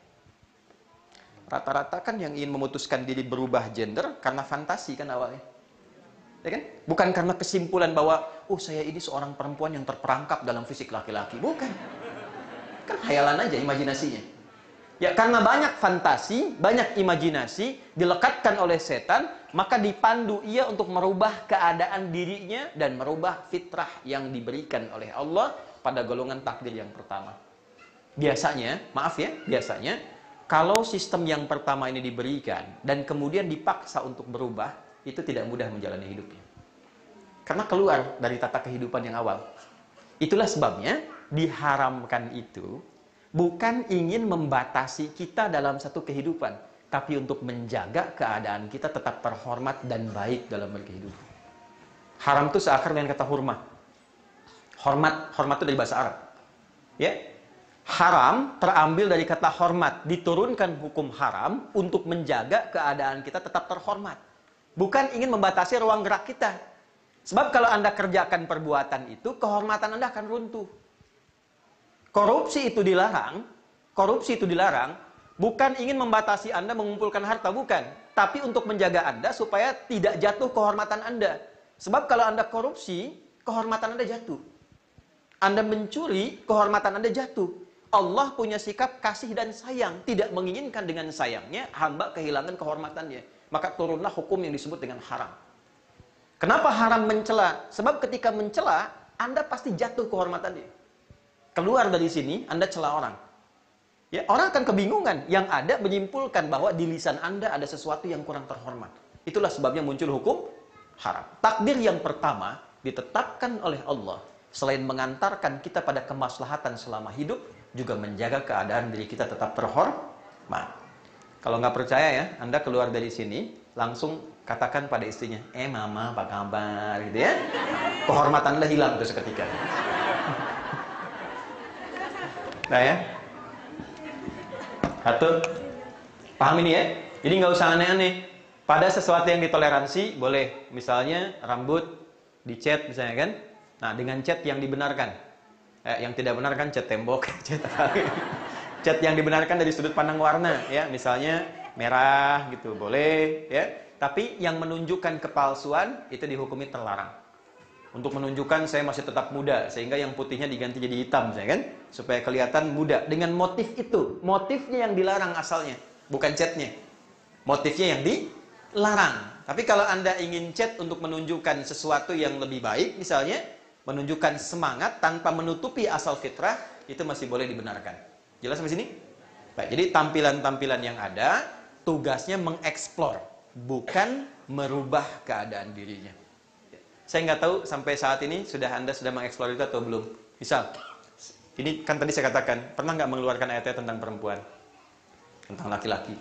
Rata-rata kan yang ingin memutuskan diri berubah gender karena fantasi kan awalnya, ya kan? Bukan karena kesimpulan bahwa saya ini seorang perempuan yang terperangkap dalam fisik laki-laki. Bukan, kan khayalan aja, imajinasinya. Ya karena banyak fantasi, banyak imajinasi dilekatkan oleh setan, maka dipandu ia untuk merubah keadaan dirinya dan merubah fitrah yang diberikan oleh Allah pada golongan takdir yang pertama. Biasanya, maaf ya, biasanya kalau sistem yang pertama ini diberikan dan kemudian dipaksa untuk berubah, itu tidak mudah menjalani hidupnya. Karena keluar dari tata kehidupan yang awal. Itulah sebabnya diharamkan itu bukan ingin membatasi kita dalam satu kehidupan, tapi untuk menjaga keadaan kita tetap terhormat dan baik dalam berkehidupan. Haram itu seakar dengan kata hurmat. Hormat itu dari bahasa Arab. Ya, haram terambil dari kata hormat. Diturunkan hukum haram untuk menjaga keadaan kita tetap terhormat. Bukan ingin membatasi ruang gerak kita. Sebab kalau Anda kerjakan perbuatan itu, kehormatan Anda akan runtuh. Korupsi itu dilarang, bukan ingin membatasi Anda mengumpulkan harta, bukan. Tapi untuk menjaga Anda supaya tidak jatuh kehormatan Anda. Sebab kalau Anda korupsi, kehormatan Anda jatuh. Anda mencuri, kehormatan Anda jatuh. Allah punya sikap kasih dan sayang, tidak menginginkan dengan sayangnya hamba kehilangan kehormatannya. Maka turunlah hukum yang disebut dengan haram. Kenapa haram mencela? Sebab ketika mencela, Anda pasti jatuh kehormatannya. Keluar dari sini, Anda cela orang. Ya, orang akan kebingungan. Yang ada menyimpulkan bahwa di lisan Anda ada sesuatu yang kurang terhormat. Itulah sebabnya muncul hukum haram. Takdir yang pertama ditetapkan oleh Allah. Selain mengantarkan kita pada kemaslahatan selama hidup, juga menjaga keadaan diri kita tetap terhormat. Kalau nggak percaya ya, Anda keluar dari sini, langsung katakan pada istrinya, mama apa kabar, gitu ya. Kehormatan Anda hilang itu seketika. Nah ya, satu, paham ini ya? Jadi nggak usah aneh-aneh. Pada sesuatu yang ditoleransi, boleh. Misalnya rambut dicat misalnya kan. Nah dengan cat yang dibenarkan. Yang tidak benar kan cat tembok, cat apa? Cat yang dibenarkan dari sudut pandang warna. Ya, misalnya merah gitu, boleh ya. Tapi yang menunjukkan kepalsuan itu dihukumi terlarang. Untuk menunjukkan saya masih tetap muda, sehingga yang putihnya diganti jadi hitam, saya kan, supaya kelihatan muda. Dengan motif itu, motifnya yang dilarang asalnya, bukan catnya. Motifnya yang dilarang. Tapi kalau Anda ingin cat untuk menunjukkan sesuatu yang lebih baik, misalnya menunjukkan semangat tanpa menutupi asal fitrah, itu masih boleh dibenarkan. Jelas sampai sini? Baik, jadi tampilan-tampilan yang ada tugasnya mengeksplor, bukan merubah keadaan dirinya. Saya nggak tahu sampai saat ini Anda sudah mengeksplor itu atau belum. Misal, ini kan tadi saya katakan, pernah nggak mengeluarkan ayat-ayat tentang perempuan, tentang laki-laki?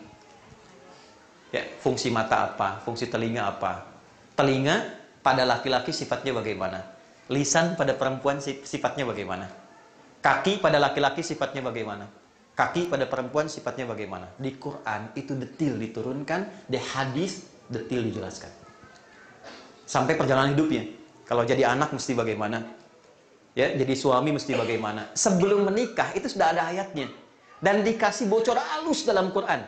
Ya, fungsi mata apa, fungsi telinga apa? Telinga pada laki-laki sifatnya bagaimana? Lisan pada perempuan sifatnya bagaimana? Kaki pada laki-laki sifatnya bagaimana? Kaki pada perempuan sifatnya bagaimana? Di Quran itu detil diturunkan, di hadis detil dijelaskan. Sampai perjalanan hidupnya. Kalau jadi anak mesti bagaimana? Ya, jadi suami mesti bagaimana? Sebelum menikah itu sudah ada ayatnya. Dan dikasih bocor halus dalam Quran.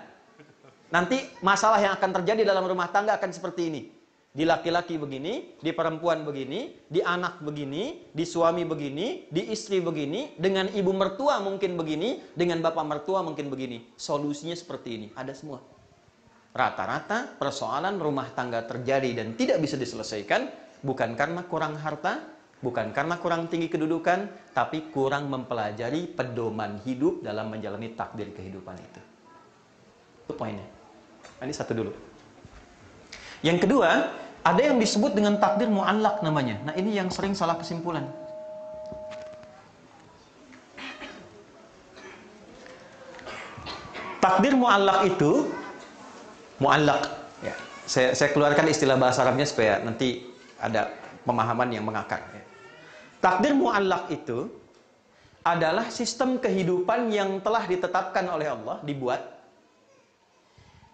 Nanti masalah yang akan terjadi dalam rumah tangga akan seperti ini. Di laki-laki begini, di perempuan begini, di anak begini, di suami begini, di istri begini, dengan ibu mertua mungkin begini, dengan bapak mertua mungkin begini. Solusinya seperti ini, ada semua. Rata-rata persoalan rumah tangga terjadi dan tidak bisa diselesaikan bukan karena kurang harta, bukan karena kurang tinggi kedudukan, tapi kurang mempelajari pedoman hidup dalam menjalani takdir kehidupan itu. Itu poinnya. Ini satu dulu. Yang kedua, ada yang disebut dengan takdir mu'allaq namanya. Nah, ini yang sering salah kesimpulan. Takdir mu'allaq itu mu'allaq ya. Saya keluarkan istilah bahasa Arabnya supaya nanti ada pemahaman yang mengakar ya. Takdir mu'allaq itu adalah sistem kehidupan yang telah ditetapkan oleh Allah, dibuat.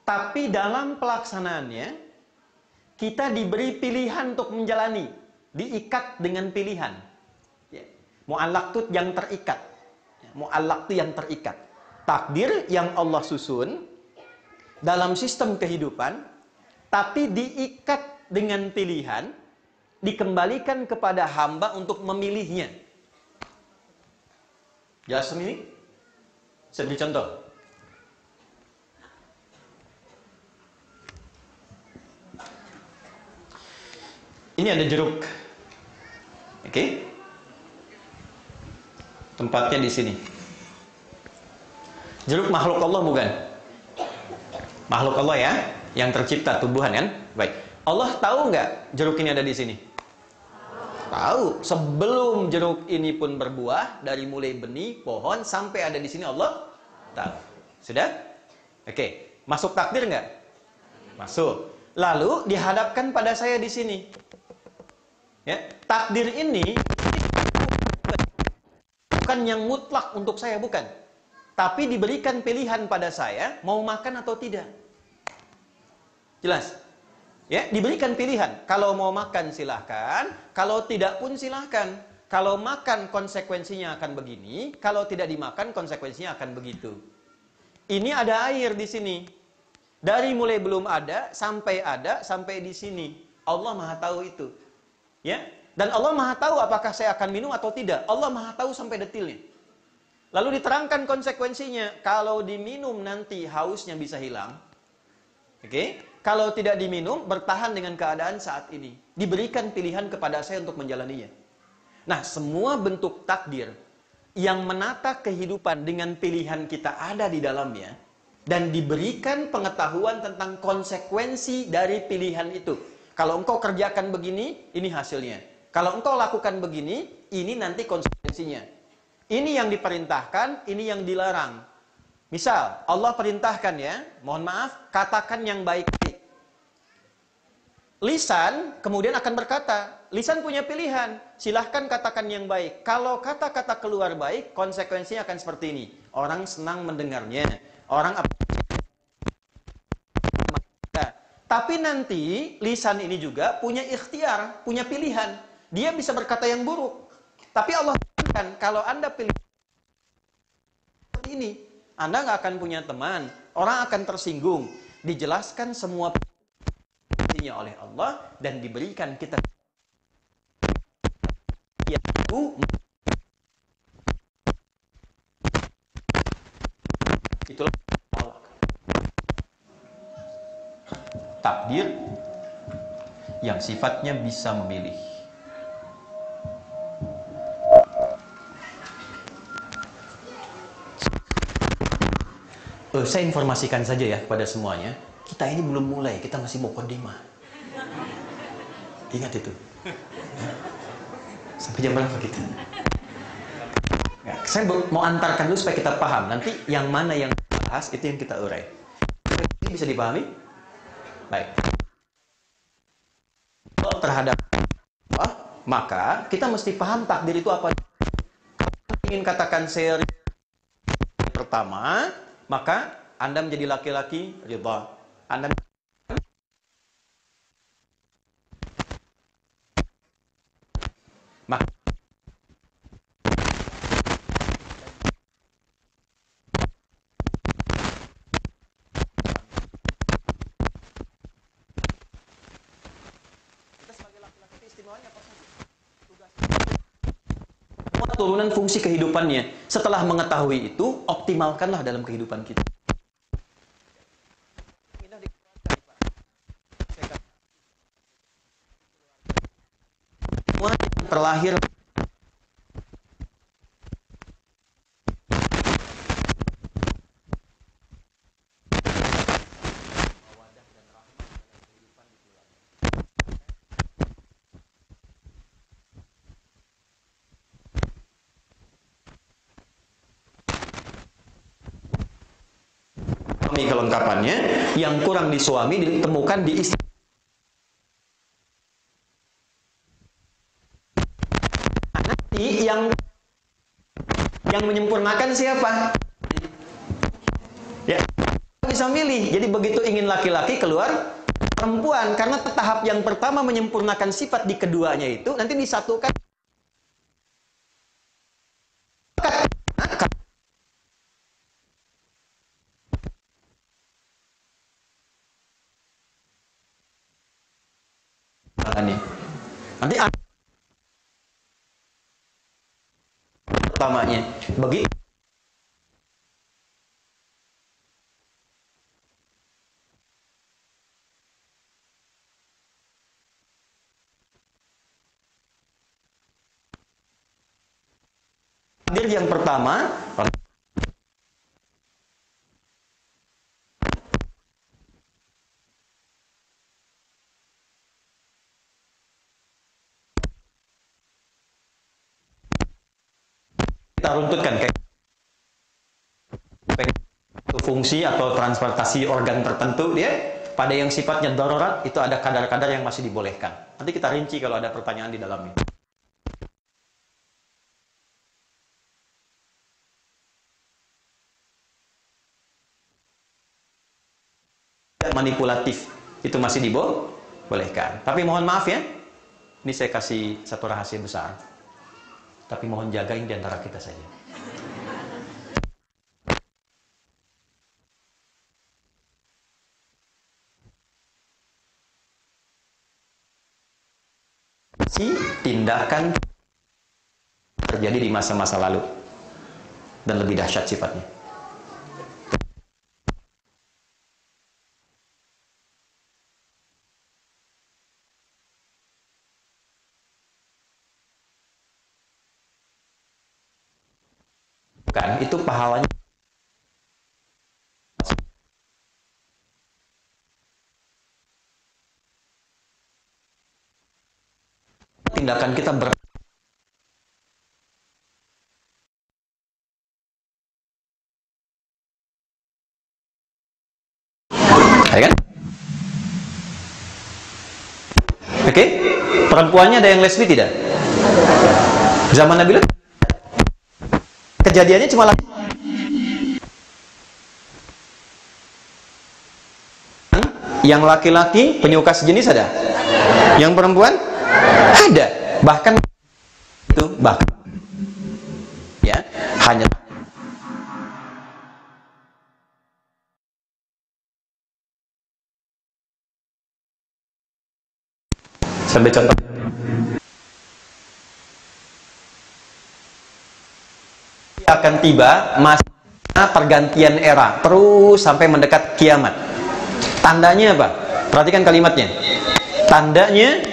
Tapi dalam pelaksanaannya kita diberi pilihan untuk menjalani, diikat dengan pilihan ya. Mu'allaq itu yang terikat ya. Mu'allaq itu yang terikat. Takdir yang Allah susun dalam sistem kehidupan, tapi diikat dengan pilihan, dikembalikan kepada hamba untuk memilihnya. Jelas ini? Saya beri contoh. Ini ada jeruk. Oke? Tempatnya di sini. Jeruk makhluk Allah bukan? Makhluk Allah ya, yang tercipta, tumbuhan kan? Baik. Allah tahu nggak jeruk ini ada di sini? Tahu. Sebelum jeruk ini pun berbuah, dari mulai benih, pohon, sampai ada di sini Allah tahu. Sudah? Oke. Masuk takdir nggak? Masuk. Lalu dihadapkan pada saya di sini. Ya, takdir ini bukan yang mutlak untuk saya, bukan. Tapi diberikan pilihan pada saya, mau makan atau tidak. Jelas? Ya, diberikan pilihan. Kalau mau makan silahkan, kalau tidak pun silahkan. Kalau makan konsekuensinya akan begini, kalau tidak dimakan konsekuensinya akan begitu. Ini ada air di sini. Dari mulai belum ada, sampai di sini. Allah Maha tahu itu. Ya? Dan Allah Maha tahu apakah saya akan minum atau tidak. Allah Maha tahu sampai detilnya. Lalu diterangkan konsekuensinya. Kalau diminum nanti hausnya bisa hilang. Oke? Kalau tidak diminum, bertahan dengan keadaan saat ini. Diberikan pilihan kepada saya untuk menjalaninya. Nah, semua bentuk takdir yang menata kehidupan dengan pilihan kita ada di dalamnya. Dan diberikan pengetahuan tentang konsekuensi dari pilihan itu. Kalau engkau kerjakan begini, ini hasilnya. Kalau engkau lakukan begini, ini nanti konsekuensinya. Ini yang diperintahkan, ini yang dilarang. Misal, Allah perintahkan ya, mohon maaf, katakan yang baik-baik. Lisan kemudian akan berkata, lisan punya pilihan, silahkan katakan yang baik. Kalau kata-kata keluar baik, konsekuensinya akan seperti ini. Orang senang mendengarnya, orang tapi nanti lisan ini juga punya ikhtiar, punya pilihan. Dia bisa berkata yang buruk. Tapi Allah katakan, kalau Anda pilih seperti ini, Anda nggak akan punya teman, orang akan tersinggung. Dijelaskan semua oleh Allah dan diberikan kita itulah takdir yang sifatnya bisa memilih. Saya informasikan saja ya kepada semuanya, kita ini belum mulai, kita masih mukadimah. Ingat itu. Sampai jam berapa kita? Saya mau antarkan dulu supaya kita paham. Nanti yang mana yang bahas itu yang kita urai. Ini bisa dipahami? Baik. Kalau terhadap Allah, maka kita mesti paham takdir itu apa. Kalau ingin katakan seri pertama, maka Anda menjadi laki-laki ridha. Anda maka turunan fungsi kehidupannya. Setelah mengetahui itu, optimalkanlah dalam kehidupan kita. Semua terlahir kelengkapannya, yang kurang di suami ditemukan di istri. Nanti yang menyempurnakan siapa? Ya, bisa milih. Jadi begitu ingin laki-laki keluar perempuan, karena tahap yang pertama menyempurnakan sifat di keduanya itu nanti disatukan. Nanti pertamanya begitu hadir yang pertama kita runtutkan kayak fungsi atau transportasi organ tertentu dia pada yang sifatnya darurat itu ada kadar-kadar yang masih dibolehkan. Nanti kita rinci kalau ada pertanyaan di dalamnya. Manipulatif itu masih dibolehkan. Tapi mohon maaf ya, ini saya kasih satu rahasia besar. Tapi mohon jagain di antara kita saja. Tindakan terjadi di masa-masa lalu dan lebih dahsyat sifatnya. Kan itu pahalanya tindakan kita ya kan? Oke, perempuannya ada yang lesbi tidak? Zaman Nabi Lut kejadiannya cuma yang laki-laki penyuka sejenis ada, yang perempuan ada, bahkan ya hanya Sampai contoh. Akan tiba masa pergantian era terus sampai mendekat kiamat. Tandanya apa? Perhatikan kalimatnya. Tandanya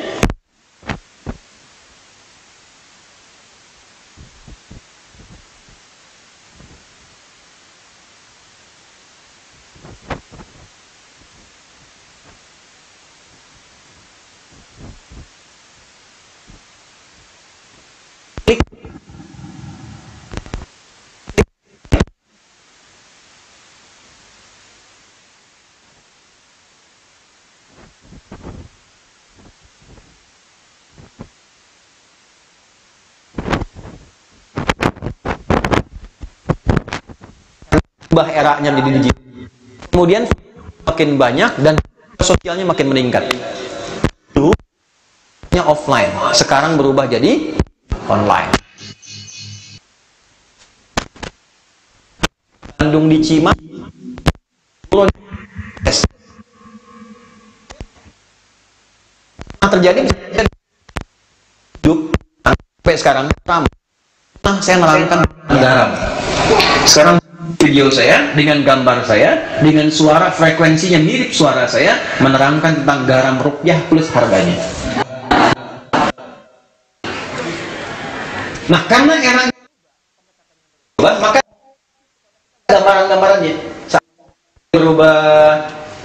berubah eranya menjadi digital. Kemudian makin banyak dan sosialnya makin meningkat. Dulu offline, sekarang berubah jadi online. Bandung di Cimahi terjadi hidup sampai sekarang ramai. Saya nerangkan garam. Sekarang video saya dengan gambar saya dengan suara frekuensinya mirip suara saya menerangkan tentang garam rupiah plus harganya. Nah, karena era maka gambaran-gambarannya saat berubah,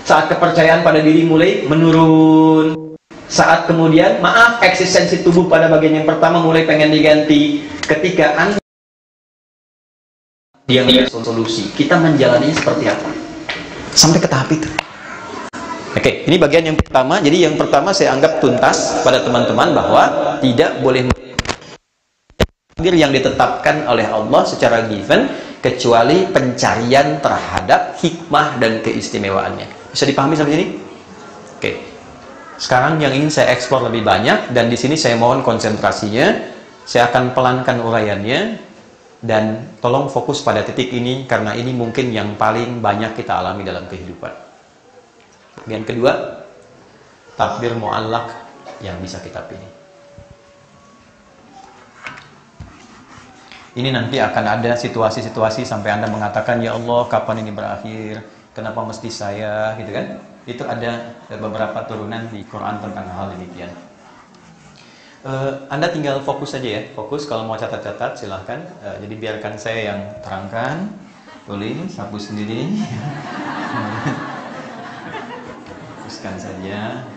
saat kepercayaan pada diri mulai menurun, saat kemudian eksistensi tubuh pada bagian yang pertama mulai pengen diganti. Ketika Anda dia ngelihat solusi, kita menjalaninya seperti apa sampai ke tahap itu. Oke, ini bagian yang pertama. Jadi yang pertama saya anggap tuntas pada teman-teman bahwa tidak boleh takdir yang ditetapkan oleh Allah secara given kecuali pencarian terhadap hikmah dan keistimewaannya. Bisa dipahami sampai sini? Oke. Sekarang yang ingin saya eksplor lebih banyak dan di sini saya mohon konsentrasinya. Saya akan pelankan uraiannya dan tolong fokus pada titik ini karena ini mungkin yang paling banyak kita alami dalam kehidupan. Yang kedua, takdir mu'allaq yang bisa kita pilih. Ini nanti akan ada situasi-situasi sampai Anda mengatakan, ya Allah, kapan ini berakhir? Kenapa mesti saya? Gitu kan? Itu ada beberapa turunan di Quran tentang hal demikian. Anda tinggal fokus saja ya. Fokus, kalau mau catat-catat silahkan. Jadi biarkan saya yang terangkan. Boleh, sapu sendiri. Fokuskan saja.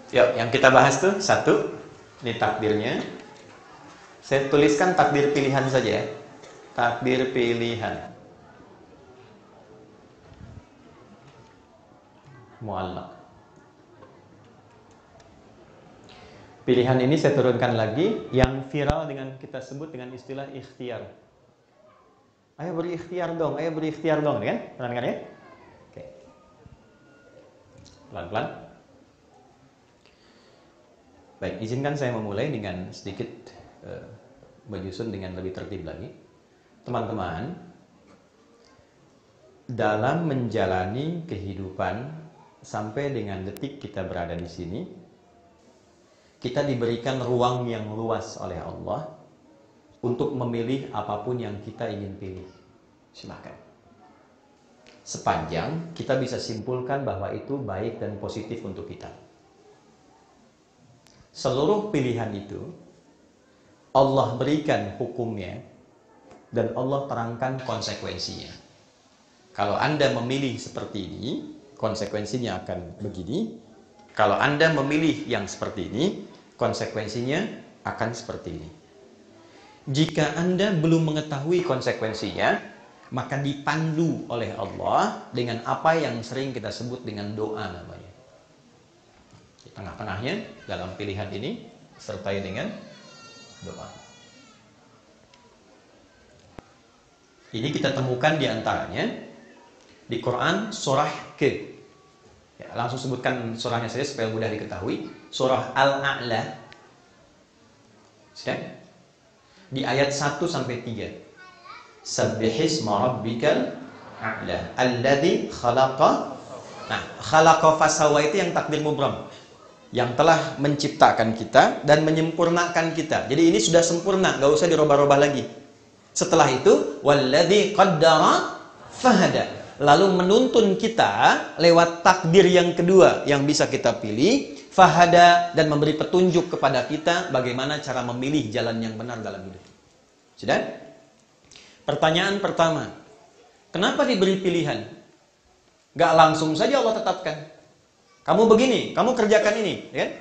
Yuk, yang kita bahas tuh satu, ini takdirnya. Saya tuliskan takdir pilihan saja ya. Takdir pilihan. Mu'allaq. Pilihan ini saya turunkan lagi yang viral dengan kita sebut dengan istilah ikhtiar. Ayo berikhtiar dong, kan? Pelan-pelan ya? Oke. Pelan-pelan. Baik, izinkan saya memulai dengan sedikit menyusun dengan lebih tertib lagi. Teman-teman, dalam menjalani kehidupan sampai dengan detik kita berada di sini, kita diberikan ruang yang luas oleh Allah untuk memilih apapun yang kita ingin pilih. Silakan. Sepanjang kita bisa simpulkan bahwa itu baik dan positif untuk kita. Seluruh pilihan itu Allah berikan hukumnya dan Allah terangkan konsekuensinya. Kalau Anda memilih seperti ini, konsekuensinya akan begini. Kalau Anda memilih yang seperti ini, konsekuensinya akan seperti ini. Jika Anda belum mengetahui konsekuensinya, maka dipandu oleh Allah dengan apa yang sering kita sebut dengan doa namanya. Di tengah-tengahnya, dalam pilihan ini, sertai dengan doa. Ini kita temukan di antaranya di Quran surah ke. Ya, langsung sebutkan surahnya saja supaya mudah diketahui. Surah Al-A'la. Sudah? Di ayat 1 sampai 3. Sabbihisma rabbikal a'la. Alladzi khalaqa. Nah, khalaqa fasawa itu yang takdir mubram. Yang telah menciptakan kita dan menyempurnakan kita. Jadi ini sudah sempurna, nggak usah dirubah-rubah lagi. Setelah itu, walladzi qaddara fahada. Lalu menuntun kita lewat takdir yang kedua yang bisa kita pilih, fahada, dan memberi petunjuk kepada kita bagaimana cara memilih jalan yang benar dalam hidup. Sudah? Pertanyaan pertama, kenapa diberi pilihan? Gak langsung saja Allah tetapkan. Kamu begini, kamu kerjakan ini, ya?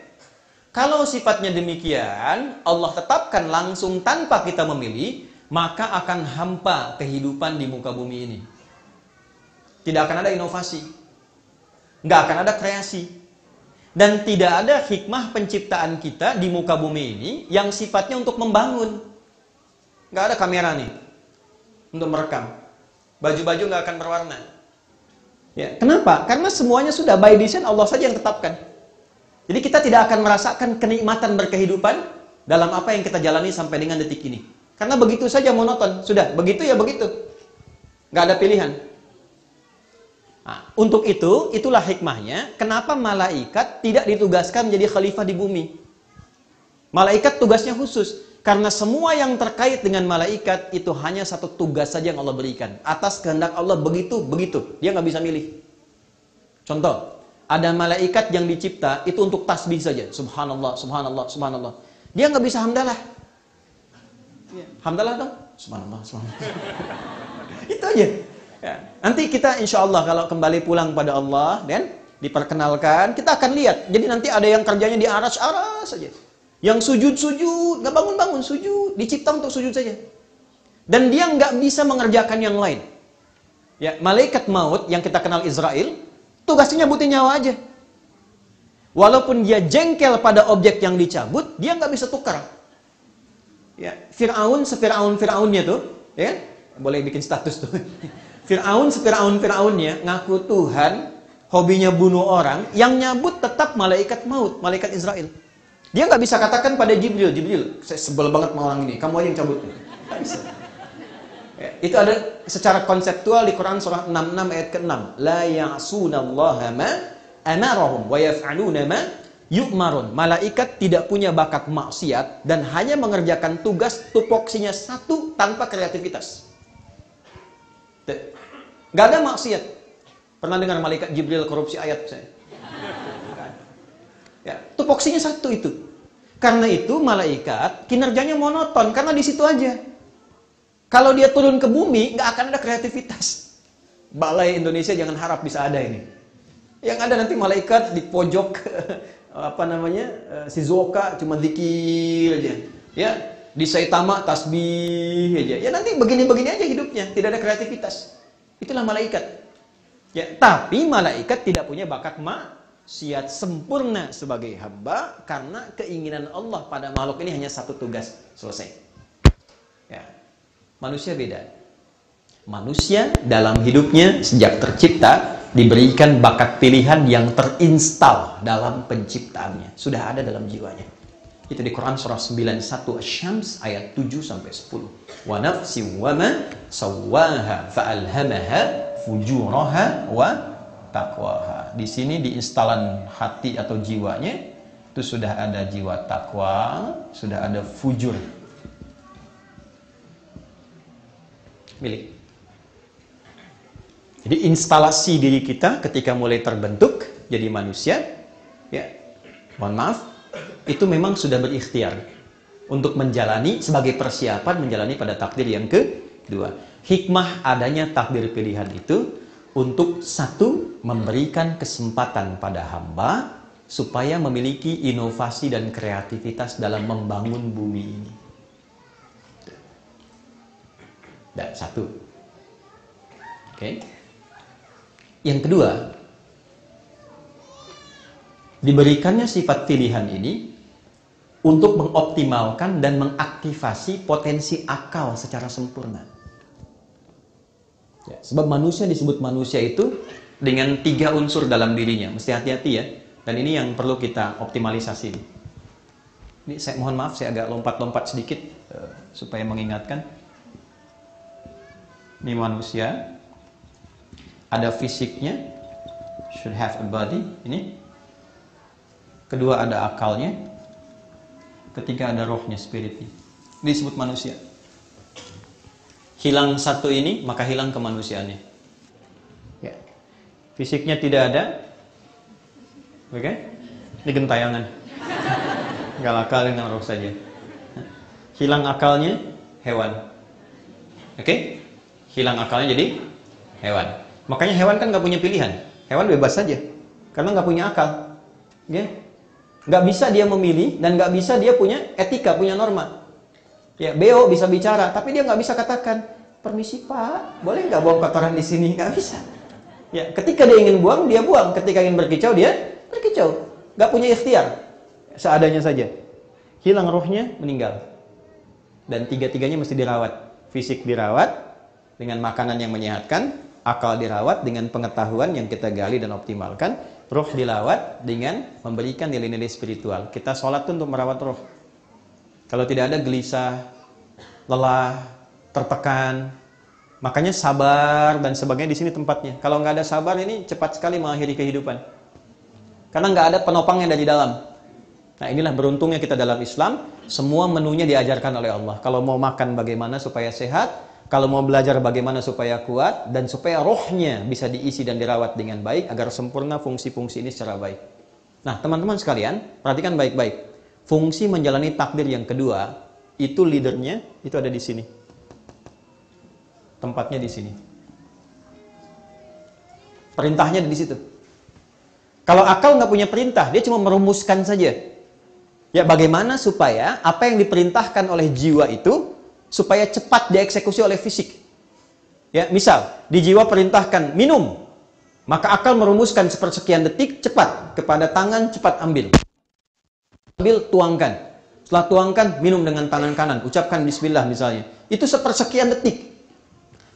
Kalau sifatnya demikian, Allah tetapkan langsung tanpa kita memilih, maka akan hampa kehidupan di muka bumi ini. Tidak akan ada inovasi, nggak akan ada kreasi, dan tidak ada hikmah penciptaan kita di muka bumi ini yang sifatnya untuk membangun. Nggak ada kamera nih untuk merekam, baju-baju nggak akan berwarna. Ya, kenapa? Karena semuanya sudah by design, Allah saja yang tetapkan. Jadi kita tidak akan merasakan kenikmatan berkehidupan dalam apa yang kita jalani sampai dengan detik ini. Karena begitu saja monoton, sudah begitu ya begitu, nggak ada pilihan. Nah, untuk itu, itulah hikmahnya kenapa malaikat tidak ditugaskan menjadi khalifah di bumi. Malaikat tugasnya khusus, karena semua yang terkait dengan malaikat itu hanya satu tugas saja yang Allah berikan. Atas kehendak Allah begitu, dia nggak bisa milih. Contoh, ada malaikat yang dicipta itu untuk tasbih saja, subhanallah, subhanallah, subhanallah. Dia nggak bisa hamdalah. Hamdalah dong, subhanallah, subhanallah. Itu aja. Ya. Nanti kita insya Allah kalau kembali pulang pada Allah dan diperkenalkan, kita akan lihat. Jadi nanti ada yang kerjanya di aras-aras saja, yang sujud-sujud, nggak bangun-bangun, sujud, dicipta untuk sujud saja. Dan dia nggak bisa mengerjakan yang lain. Ya, malaikat maut yang kita kenal Israel, tugasnya nyabutin nyawa aja. Walaupun dia jengkel pada objek yang dicabut, dia nggak bisa tukar. Ya, Fir'aun Fir'aunnya tuh, ya, boleh bikin status tuh. Fir'aunnya ngaku Tuhan, hobinya bunuh orang, yang nyabut tetap malaikat maut, malaikat Israel. Dia nggak bisa katakan pada Jibril, saya sebel banget sama orang ini, kamu aja yang cabut. Nggak bisa. Ya, itu ada secara konseptual di Quran surah 66 ayat ke-6. La ya'sunallaha ma amarahum wa yaf'aluna ma yu'marun. Malaikat tidak punya bakat maksiat dan hanya mengerjakan tugas tupoksinya satu tanpa kreativitas. Gak ada maksiat. Pernah dengar malaikat Jibril korupsi ayat saya? Ya, tupoksinya satu itu. Karena itu malaikat kinerjanya monoton karena di situ aja. Kalau dia turun ke bumi nggak akan ada kreativitas. Balai Indonesia jangan harap bisa ada ini. Yang ada nanti malaikat di pojok Shizuoka cuma zikir aja. Ya, di Saitama tasbih aja. Ya nanti begini-begini aja hidupnya, tidak ada kreativitas. Itulah malaikat. Ya, tapi malaikat tidak punya bakat maksiat, sempurna sebagai hamba karena keinginan Allah pada makhluk ini hanya satu tugas, selesai. Ya. Manusia beda. Manusia dalam hidupnya sejak tercipta diberikan bakat pilihan yang terinstal dalam penciptaannya, sudah ada dalam jiwanya. Itu di Quran surah 91 Asy-Syams ayat 7 sampai 10. Wa nafsin wa ma sawwaha fa'alhamaha fujuraha wa taqwaha. Di sini di instalan hati atau jiwanya itu sudah ada jiwa takwa, sudah ada fujur. Milik. Jadi instalasi diri kita ketika mulai terbentuk jadi manusia, ya, mohon maaf, itu memang sudah berikhtiar untuk menjalani sebagai persiapan menjalani pada takdir yang kedua. Hikmah adanya takdir pilihan itu untuk satu, memberikan kesempatan pada hamba supaya memiliki inovasi dan kreativitas dalam membangun bumi ini. Dan satu. Oke. Yang kedua, diberikannya sifat pilihan ini untuk mengoptimalkan dan mengaktifasi potensi akal secara sempurna. Ya, sebab manusia disebut manusia itu dengan 3 unsur dalam dirinya. Mesti hati-hati ya. Dan ini yang perlu kita optimalisasi. Ini saya mohon maaf, saya agak lompat-lompat sedikit supaya mengingatkan. Ini manusia. ada fisiknya, should have a body, ini. Kedua ada akalnya. Ketiga ada rohnya, spiritnya. Disebut manusia. Hilang satu ini, maka hilang kemanusiaannya. Ya. Fisiknya tidak ada. Oke? Ini gentayangan. Nggak akal dengan roh saja. Hilang akalnya, hewan. Oke? Hilang akalnya jadi hewan. Makanya hewan kan nggak punya pilihan. Hewan bebas saja. Karena nggak punya akal. Ya? Nggak bisa dia memilih dan nggak bisa dia punya etika, punya norma. Ya, beo bisa bicara, tapi dia nggak bisa katakan, permisi Pak, boleh nggak buang kotoran di sini? Nggak bisa. Ya, ketika dia ingin buang, dia buang. Ketika ingin berkicau, dia berkicau. Nggak punya ikhtiar, seadanya saja. Hilang rohnya, meninggal. Dan tiga-tiganya mesti dirawat. Fisik dirawat dengan makanan yang menyehatkan, akal dirawat dengan pengetahuan yang kita gali dan optimalkan, roh dilawat dengan memberikan nilai-nilai spiritual. Kita sholat untuk merawat roh. Kalau tidak ada gelisah, lelah, tertekan, makanya sabar dan sebagainya di sini tempatnya. Kalau nggak ada sabar ini cepat sekali mengakhiri kehidupan. Karena nggak ada penopangnya dari dalam. Nah inilah beruntungnya kita dalam Islam, semua menunya diajarkan oleh Allah. Kalau mau makan bagaimana supaya sehat, kalau mau belajar bagaimana supaya kuat, dan supaya rohnya bisa diisi dan dirawat dengan baik, agar sempurna fungsi-fungsi ini secara baik. Nah teman-teman sekalian, perhatikan baik-baik. Fungsi menjalani takdir yang kedua, itu leadernya, itu ada di sini. Tempatnya di sini. Perintahnya ada di situ. Kalau akal nggak punya perintah, dia cuma merumuskan saja. Ya bagaimana supaya apa yang diperintahkan oleh jiwa itu supaya cepat dieksekusi oleh fisik. Ya, misal di jiwa perintahkan minum, maka akal merumuskan sepersekian detik cepat kepada tangan cepat ambil. Ambil, tuangkan. Setelah tuangkan, minum dengan tangan kanan, ucapkan bismillah misalnya. Itu sepersekian detik.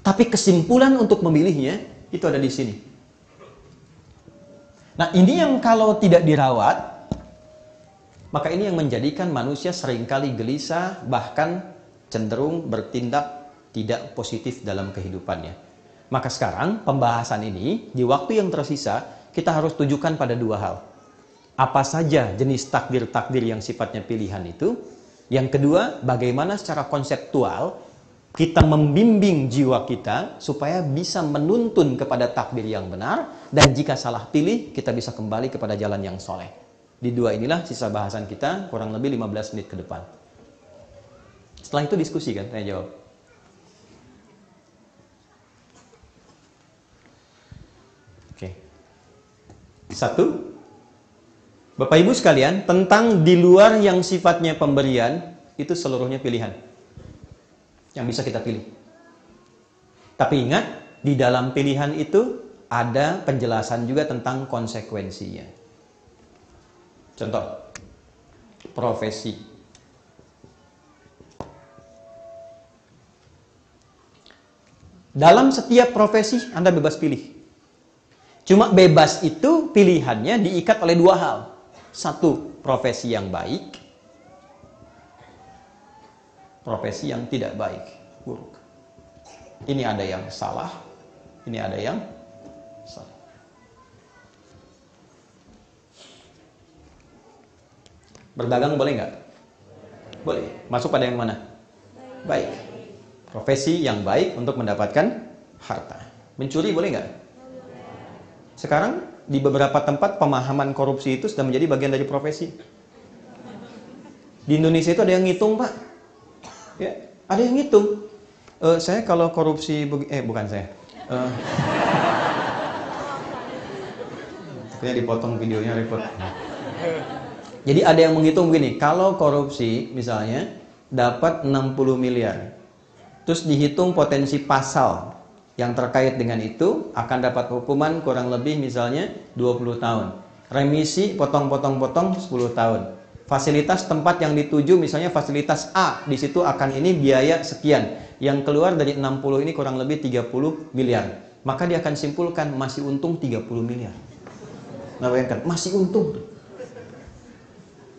Tapi kesimpulan untuk memilihnya itu ada di sini. Nah, ini yang kalau tidak dirawat, maka ini yang menjadikan manusia seringkali gelisah, bahkan cenderung bertindak tidak positif dalam kehidupannya. Maka sekarang pembahasan ini di waktu yang tersisa kita harus tujukan pada dua hal. Apa saja jenis takdir-takdir yang sifatnya pilihan itu? Yang kedua, bagaimana secara konseptual kita membimbing jiwa kita supaya bisa menuntun kepada takdir yang benar, dan jika salah pilih kita bisa kembali kepada jalan yang soleh. Di dua inilah sisa bahasan kita kurang lebih 15 menit ke depan. Setelah itu diskusi kan, tanya jawab. Oke. Satu, Bapak Ibu sekalian, tentang di luar yang sifatnya pemberian, itu seluruhnya pilihan. Yang bisa kita pilih. Tapi ingat, di dalam pilihan itu ada penjelasan juga tentang konsekuensinya. Contoh, profesi. Dalam setiap profesi Anda bebas pilih. Cuma bebas itu pilihannya diikat oleh dua hal. Satu, profesi yang baik. Profesi yang tidak baik, buruk. Ini ada yang salah, ini ada yang salah. Berdagang boleh nggak? Boleh. Masuk pada yang mana? Baik. Profesi yang baik untuk mendapatkan harta. Mencuri boleh nggak? Sekarang di beberapa tempat pemahaman korupsi itu sudah menjadi bagian dari profesi. Di Indonesia itu ada yang ngitung, Pak. Ya, ada yang ngitung. Saya kalau korupsi, bukan saya. Takutnya dipotong videonya, repot. Jadi ada yang menghitung begini, kalau korupsi misalnya dapat 60 miliar. Terus dihitung potensi pasal yang terkait dengan itu akan dapat hukuman kurang lebih misalnya 20 tahun. Remisi potong-potong-potong 10 tahun. Fasilitas tempat yang dituju misalnya fasilitas A, di situ akan ini biaya sekian. Yang keluar dari 60 ini kurang lebih 30 miliar. Maka dia akan simpulkan masih untung 30 miliar. Nah bayangkan, masih untung.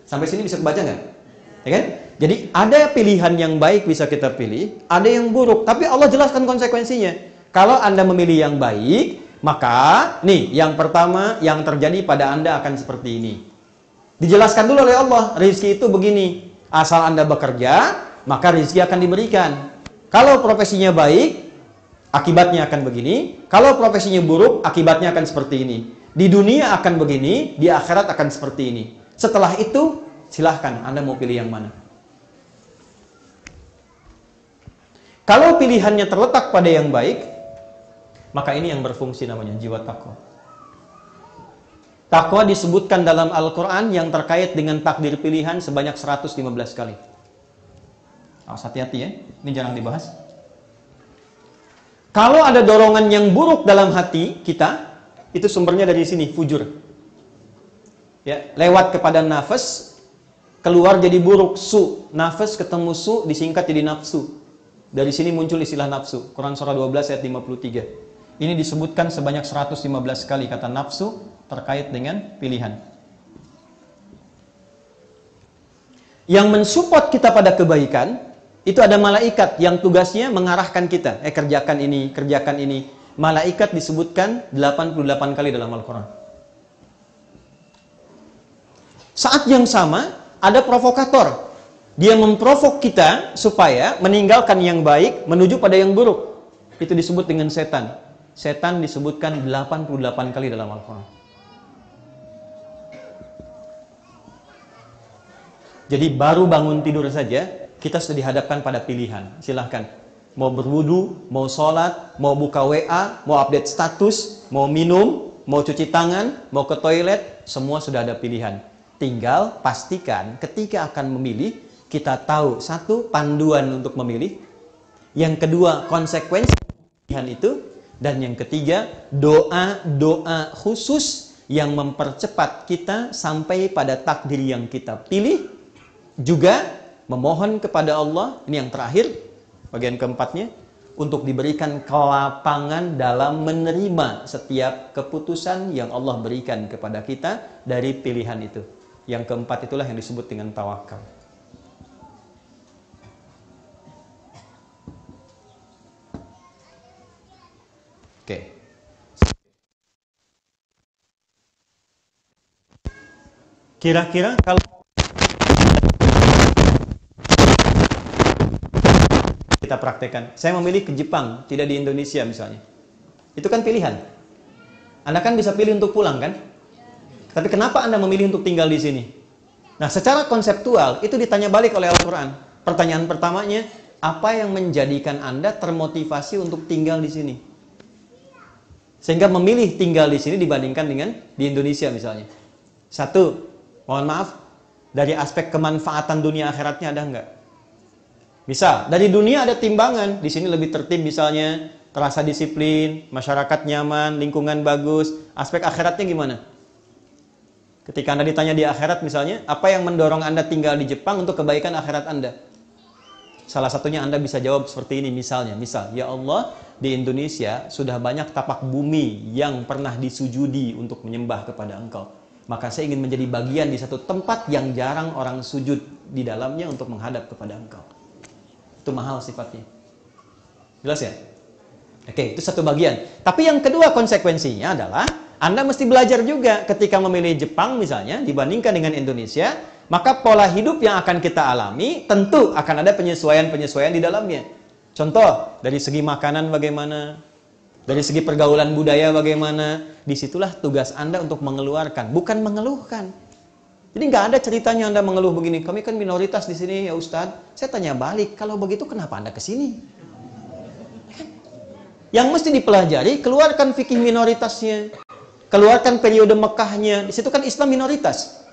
Sampai sini bisa kebaca nggak? Ya kan? Jadi ada pilihan yang baik bisa kita pilih, ada yang buruk. Tapi Allah jelaskan konsekuensinya. Kalau Anda memilih yang baik, Maka, nih, yang pertama yang terjadi pada Anda akan seperti ini. Dijelaskan dulu oleh Allah, rezeki itu begini. Asal Anda bekerja, maka rezeki akan diberikan. Kalau profesinya baik, akibatnya akan begini. Kalau profesinya buruk, akibatnya akan seperti ini. Di dunia akan begini, di akhirat akan seperti ini. Setelah itu, silahkan Anda mau pilih yang mana. Kalau pilihannya terletak pada yang baik, maka ini yang berfungsi namanya jiwa takwa. Takwa disebutkan dalam Al-Quran yang terkait dengan takdir pilihan sebanyak 115 kali. Awas, hati-hati ya, ini jarang dibahas. Kalau ada dorongan yang buruk dalam hati kita, itu sumbernya dari sini, fujur. Ya, lewat kepada nafas, keluar jadi buruk, su. Nafas ketemu su, disingkat jadi nafsu. Dari sini muncul istilah nafsu. Quran surah 12 ayat 53. Ini disebutkan sebanyak 115 kali kata nafsu terkait dengan pilihan. Yang mensupport kita pada kebaikan, itu ada malaikat yang tugasnya mengarahkan kita. Kerjakan ini, kerjakan ini. Malaikat disebutkan 88 kali dalam Al-Quran. Saat yang sama, ada provokator. Dia memprovok kita supaya meninggalkan yang baik menuju pada yang buruk. Itu disebut dengan setan. Setan disebutkan 88 kali dalam Al-Quran. Jadi baru bangun tidur saja, kita sudah dihadapkan pada pilihan. Silahkan. Mau berwudu, mau sholat, mau buka WA, mau update status, mau minum, mau cuci tangan, mau ke toilet, semua sudah ada pilihan. Tinggal pastikan ketika akan memilih, kita tahu satu, panduan untuk memilih. Yang kedua, konsekuensi pilihan itu. Dan yang ketiga, doa-doa khusus yang mempercepat kita sampai pada takdir yang kita pilih. Juga memohon kepada Allah, ini yang terakhir, bagian keempatnya, untuk diberikan kelapangan dalam menerima setiap keputusan yang Allah berikan kepada kita dari pilihan itu. Yang keempat itulah yang disebut dengan tawakal. Oke. Kira-kira kalau kita praktekkan, saya memilih ke Jepang, tidak di Indonesia misalnya. Itu kan pilihan. Anda kan bisa pilih untuk pulang kan? Tapi kenapa Anda memilih untuk tinggal di sini? Nah, secara konseptual itu ditanya balik oleh Al-Quran. Pertanyaan pertamanya, apa yang menjadikan Anda termotivasi untuk tinggal di sini? Sehingga memilih tinggal di sini dibandingkan dengan di Indonesia misalnya. Satu, mohon maaf, dari aspek kemanfaatan dunia akhiratnya ada enggak? Misal, dari dunia ada timbangan, di sini lebih tertib misalnya, terasa disiplin, masyarakat nyaman, lingkungan bagus. Aspek akhiratnya gimana? Ketika Anda ditanya di akhirat misalnya, apa yang mendorong Anda tinggal di Jepang untuk kebaikan akhirat Anda? Salah satunya Anda bisa jawab seperti ini misalnya. Misal, ya Allah, di Indonesia sudah banyak tapak bumi yang pernah disujudi untuk menyembah kepada Engkau. Maka saya ingin menjadi bagian di satu tempat yang jarang orang sujud di dalamnya untuk menghadap kepada Engkau. Itu mahal sifatnya. Jelas ya? Oke, itu satu bagian. Tapi yang kedua konsekuensinya adalah Anda mesti belajar juga ketika memilih Jepang misalnya dibandingkan dengan Indonesia, maka pola hidup yang akan kita alami tentu akan ada penyesuaian-penyesuaian di dalamnya. Contoh, dari segi makanan bagaimana, dari segi pergaulan budaya bagaimana, disitulah tugas Anda untuk mengeluarkan, bukan mengeluhkan. Jadi nggak ada ceritanya Anda mengeluh begini, kami kan minoritas di sini ya Ustadz. Saya tanya balik, kalau begitu kenapa Anda ke sini? Yang mesti dipelajari, keluarkan fikih minoritasnya, keluarkan periode Mekahnya. Di situ kan Islam minoritas,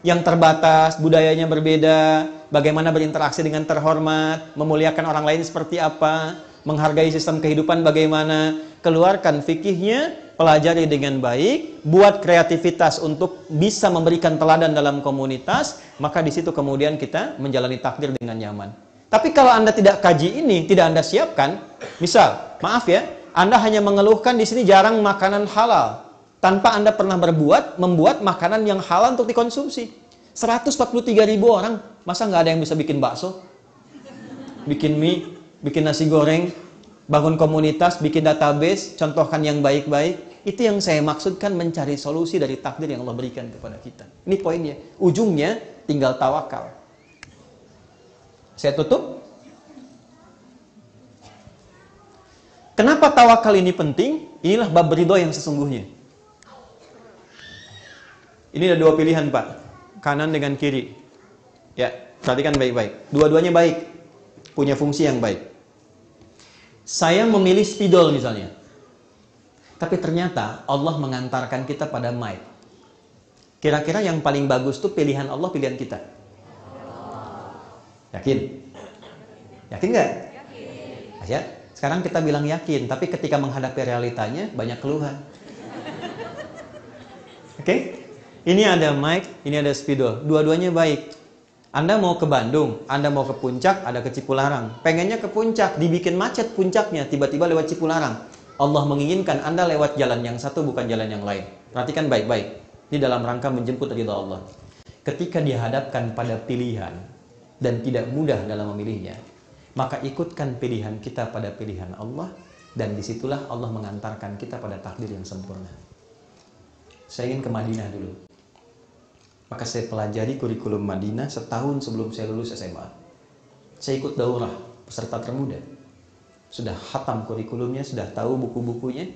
yang terbatas, budayanya berbeda, bagaimana berinteraksi dengan terhormat, memuliakan orang lain seperti apa, menghargai sistem kehidupan bagaimana. Keluarkan fikihnya, pelajari dengan baik, buat kreativitas untuk bisa memberikan teladan dalam komunitas, maka di situ kemudian kita menjalani takdir dengan nyaman. Tapi kalau Anda tidak kaji ini, tidak Anda siapkan, misal, maaf ya, Anda hanya mengeluhkan di sini jarang makanan halal, tanpa Anda pernah membuat makanan yang halal untuk dikonsumsi. 143.000 orang, masa nggak ada yang bisa bikin bakso? Bikin mie, bikin nasi goreng, bangun komunitas, bikin database, contohkan yang baik-baik. Itu yang saya maksudkan mencari solusi dari takdir yang Allah berikan kepada kita. Ini poinnya. Ujungnya tinggal tawakal. Saya tutup. Kenapa tawakal ini penting? Inilah bab ridho yang sesungguhnya. Ini ada dua pilihan, Pak. Kanan dengan kiri. Ya, perhatikan baik-baik. Dua-duanya baik. Punya fungsi yang baik. Saya memilih spidol misalnya. Tapi ternyata Allah mengantarkan kita pada mic. Kira-kira yang paling bagus tuh pilihan Allah, pilihan kita. Yakin? Yakin nggak? Yakin. Ya, sekarang kita bilang yakin, tapi ketika menghadapi realitanya banyak keluhan. Oke? Ini ada mic, ini ada spidol. Dua-duanya baik. Anda mau ke Bandung, Anda mau ke puncak, ada ke Cipularang. Pengennya ke puncak, dibikin macet puncaknya, tiba-tiba lewat Cipularang. Allah menginginkan Anda lewat jalan yang satu, bukan jalan yang lain. Perhatikan baik-baik. Ini dalam rangka menjemput ridha Allah. Ketika dihadapkan pada pilihan dan tidak mudah dalam memilihnya, maka ikutkan pilihan kita pada pilihan Allah, dan disitulah Allah mengantarkan kita pada takdir yang sempurna. Saya ingin ke Madinah dulu. Maka saya pelajari kurikulum Madinah setahun sebelum saya lulus SMA. Saya ikut daurah peserta termuda. Sudah khatam kurikulumnya, sudah tahu buku-bukunya.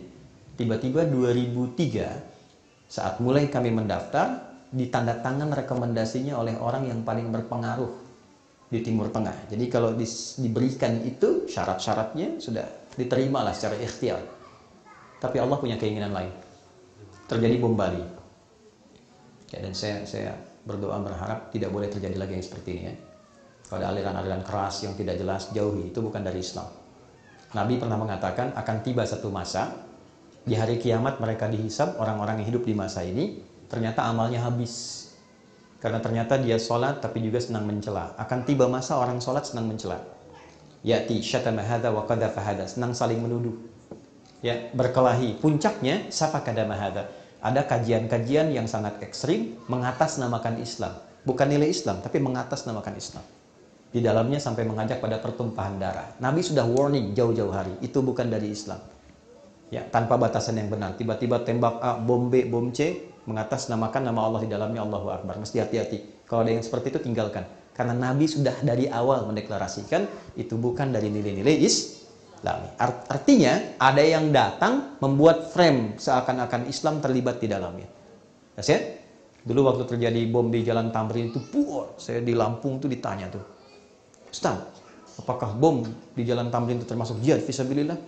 Tiba-tiba 2003, saat mulai kami mendaftar, ditanda tangan rekomendasinya oleh orang yang paling berpengaruh di Timur Tengah. Jadi kalau diberikan itu, syarat-syaratnya sudah diterimalah secara ikhtiar. Tapi Allah punya keinginan lain. Terjadi bom Bali. Ya, dan saya berdoa berharap tidak boleh terjadi lagi yang seperti ini ya. Kalau ada aliran-aliran keras yang tidak jelas, jauhi. Itu bukan dari Islam. Nabi pernah mengatakan akan tiba satu masa, di hari kiamat mereka dihisab, orang-orang yang hidup di masa ini, ternyata amalnya habis. Karena ternyata dia sholat tapi juga senang mencela. Akan tiba masa orang sholat senang mencela. Ya'ti syatama hadza wa qadhafa hadza, senang saling menuduh. Ya, berkelahi. Puncaknya sapakadama hadza. Ada kajian-kajian yang sangat ekstrim mengatasnamakan Islam. Bukan nilai Islam, tapi mengatasnamakan Islam. Di dalamnya sampai mengajak pada pertumpahan darah. Nabi sudah warning jauh-jauh hari. Itu bukan dari Islam. Ya, tanpa batasan yang benar. Tiba-tiba tembak A, bom B, bom C, mengatasnamakan nama Allah di dalamnya, Allahu Akbar. Mesti hati-hati. Kalau ada yang seperti itu, tinggalkan. Karena Nabi sudah dari awal mendeklarasikan, itu bukan dari nilai-nilai Islam. Artinya ada yang datang membuat frame seakan-akan Islam terlibat di dalamnya. Ya? Dulu waktu terjadi bom di Jalan Tamrin itu, saya di Lampung tuh ditanya tuh, Ustaz, apakah bom di Jalan Tamrin itu termasuk jihad fisabilillah?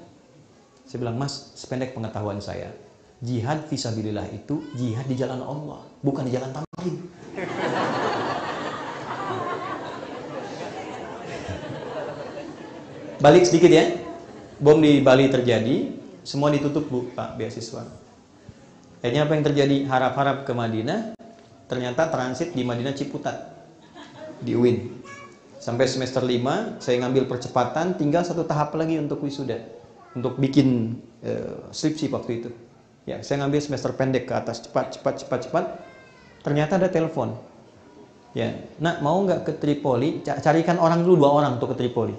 Saya bilang, Mas, sependek pengetahuan saya, jihad fisabilillah itu jihad di jalan Allah, bukan di Jalan Tamrin. Balik sedikit ya. Bom di Bali terjadi, semua ditutup Bu, Pak, beasiswa. Akhirnya apa yang terjadi? Harap-harap ke Madinah, ternyata transit di Madinah Ciputat, di UIN. Sampai semester 5, saya ngambil percepatan, tinggal satu tahap lagi untuk wisuda. Untuk bikin skripsi waktu itu. Ya, saya ngambil semester pendek ke atas, cepat. Ternyata ada telepon. Ya, nak mau nggak ke Tripoli? Carikan orang dulu, 2 orang untuk ke Tripoli.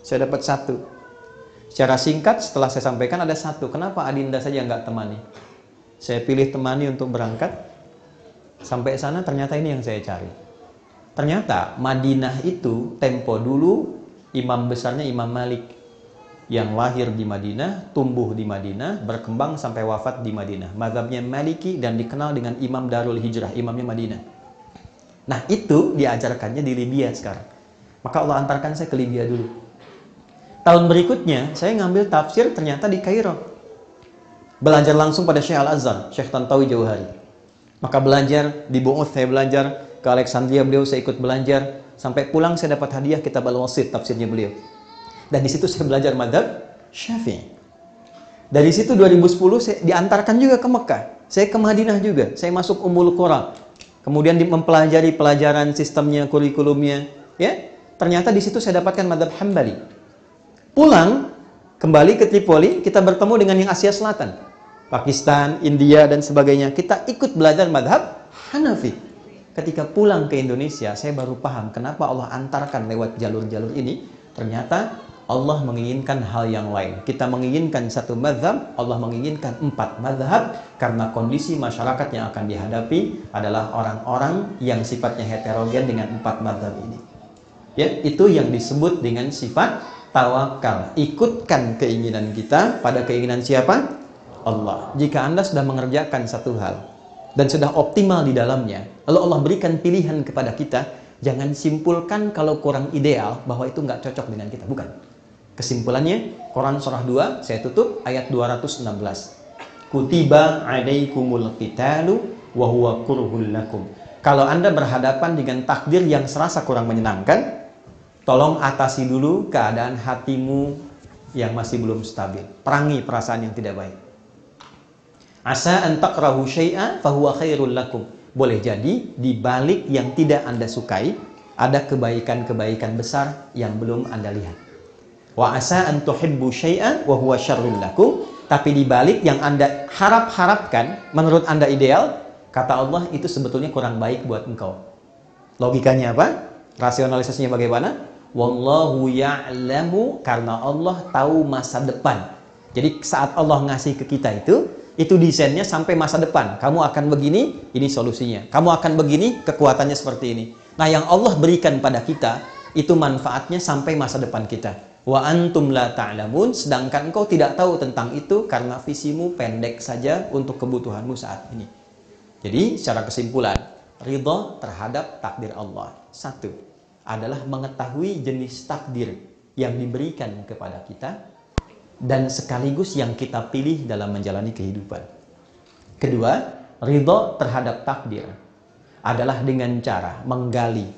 Saya dapat 1. Secara singkat setelah saya sampaikan ada 1. Kenapa Adinda saja nggak temani? Saya pilih temani untuk berangkat. Sampai sana ternyata ini yang saya cari. Ternyata Madinah itu tempo dulu imam besarnya Imam Malik. Yang lahir di Madinah, tumbuh di Madinah, berkembang sampai wafat di Madinah. Mazhabnya Maliki dan dikenal dengan Imam Darul Hijrah, imamnya Madinah. Nah itu diajarkannya di Libya sekarang. Maka Allah antarkan saya ke Libya dulu. Tahun berikutnya, saya ngambil tafsir ternyata di Kairo. Belajar langsung pada Syekh Al-Azhar, Syekh Tantawi Jauhari. Maka belajar, di Bu'uth saya belajar, ke Alexandria beliau saya ikut belajar. Sampai pulang saya dapat hadiah kitab Al-Wasit, tafsirnya beliau. Dan di situ saya belajar mazhab Syafi'i. Dari situ 2010 saya diantarkan juga ke Mekah. Saya ke Madinah juga, saya masuk Ummul Qura. Kemudian mempelajari pelajaran sistemnya, kurikulumnya. Ya, ternyata di situ saya dapatkan mazhab Hambali. Pulang, kembali ke Tripoli, kita bertemu dengan yang Asia Selatan. Pakistan, India, dan sebagainya. Kita ikut belajar mazhab Hanafi. Ketika pulang ke Indonesia, saya baru paham kenapa Allah antarkan lewat jalur-jalur ini. Ternyata Allah menginginkan hal yang lain. Kita menginginkan satu mazhab, Allah menginginkan 4 mazhab, karena kondisi masyarakat yang akan dihadapi adalah orang-orang yang sifatnya heterogen dengan 4 mazhab ini. Ya, itu yang disebut dengan sifat tawakal. Ikutkan keinginan kita pada keinginan siapa? Allah. Jika Anda sudah mengerjakan satu hal dan sudah optimal di dalamnya, lalu Allah berikan pilihan kepada kita, jangan simpulkan kalau kurang ideal bahwa itu nggak cocok dengan kita. Bukan. Kesimpulannya, Quran surah 2, saya tutup ayat 216. Kutiba alaikumul qitalu wa huwa kurhul lakum. Kalau Anda berhadapan dengan takdir yang serasa kurang menyenangkan, tolong atasi dulu keadaan hatimu yang masih belum stabil. Perangi perasaan yang tidak baik. Asa an takrahu syai'a fa huwa khairul lakum. Boleh jadi di balik yang tidak Anda sukai ada kebaikan-kebaikan besar yang belum Anda lihat. Wa asa an tuhibbu syai'an wa huwa syarrul lakum. Tapi di balik yang Anda harap-harapkan menurut Anda ideal, kata Allah itu sebetulnya kurang baik buat engkau. Logikanya apa? Rasionalisasinya bagaimana? Wallahu ya'lamu, karena Allah tahu masa depan. Jadi saat Allah ngasih ke kita itu desainnya sampai masa depan. Kamu akan begini, ini solusinya. Kamu akan begini, kekuatannya seperti ini. Nah, yang Allah berikan pada kita itu manfaatnya sampai masa depan kita. Wa antum la ta'lamun, sedangkan engkau tidak tahu tentang itu karena visimu pendek saja untuk kebutuhanmu saat ini. Jadi, secara kesimpulan, ridha terhadap takdir Allah. 1 adalah mengetahui jenis takdir yang diberikan kepada kita dan sekaligus yang kita pilih dalam menjalani kehidupan. 2, ridha terhadap takdir adalah dengan cara menggali,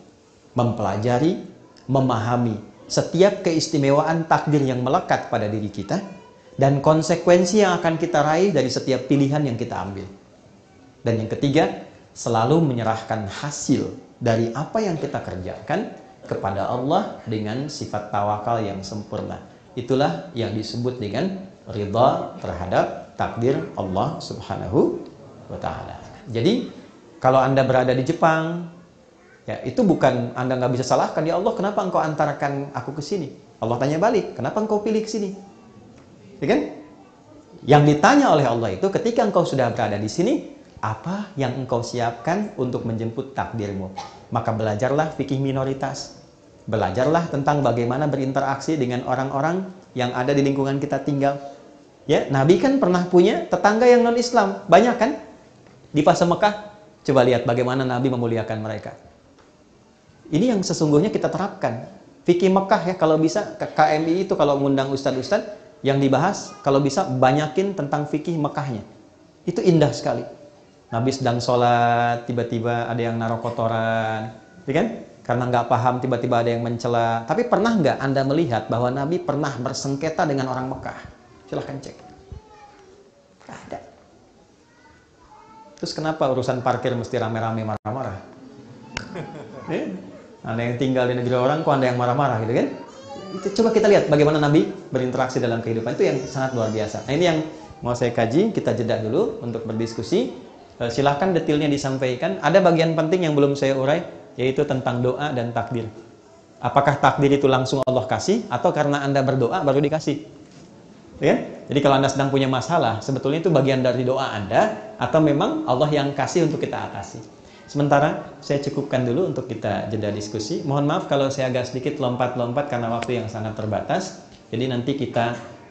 mempelajari, memahami setiap keistimewaan takdir yang melekat pada diri kita dan konsekuensi yang akan kita raih dari setiap pilihan yang kita ambil. Dan yang 3, selalu menyerahkan hasil dari apa yang kita kerjakan kepada Allah dengan sifat tawakal yang sempurna. Itulah yang disebut dengan ridha terhadap takdir Allah Subhanahu wa ta'ala. Jadi, kalau Anda berada di Jepang, ya, itu bukan Anda nggak bisa salahkan, ya Allah, kenapa engkau antarkan aku ke sini? Allah tanya balik, kenapa engkau pilih ke sini? Ya kan? Yang ditanya oleh Allah itu, ketika engkau sudah berada di sini, apa yang engkau siapkan untuk menjemput takdirmu? Maka belajarlah fikih minoritas. Belajarlah tentang bagaimana berinteraksi dengan orang-orang yang ada di lingkungan kita tinggal. Ya, Nabi kan pernah punya tetangga yang non-Islam. Banyak kan? Di fase Mekah, coba lihat bagaimana Nabi memuliakan mereka. Ini yang sesungguhnya kita terapkan. Fikih Mekah ya, kalau bisa KMI itu kalau mengundang ustadz-ustadz yang dibahas, kalau bisa banyakin tentang fikih Mekahnya. Itu indah sekali. Nabi sedang sholat, tiba-tiba ada yang naruh kotoran, ya kan? Karena nggak paham, tiba-tiba ada yang mencela. Tapi pernah nggak Anda melihat bahwa Nabi pernah bersengketa dengan orang Mekah? Silahkan cek. Nggak ada. Terus kenapa urusan parkir mesti rame-rame marah-marah? Anda yang tinggal di negeri orang, kok Anda yang marah-marah gitu kan? Itu coba kita lihat bagaimana Nabi berinteraksi dalam kehidupan. Itu yang sangat luar biasa. Nah, ini yang mau saya kaji, kita jeda dulu untuk berdiskusi. Silahkan detailnya disampaikan. Ada bagian penting yang belum saya urai, yaitu tentang doa dan takdir. Apakah takdir itu langsung Allah kasih, atau karena Anda berdoa baru dikasih? Ya? Jadi kalau Anda sedang punya masalah, sebetulnya itu bagian dari doa Anda, atau memang Allah yang kasih untuk kita atasi. Sementara saya cukupkan dulu untuk kita jeda diskusi. Mohon maaf kalau saya agak sedikit lompat-lompat karena waktu yang sangat terbatas. Jadi nanti kita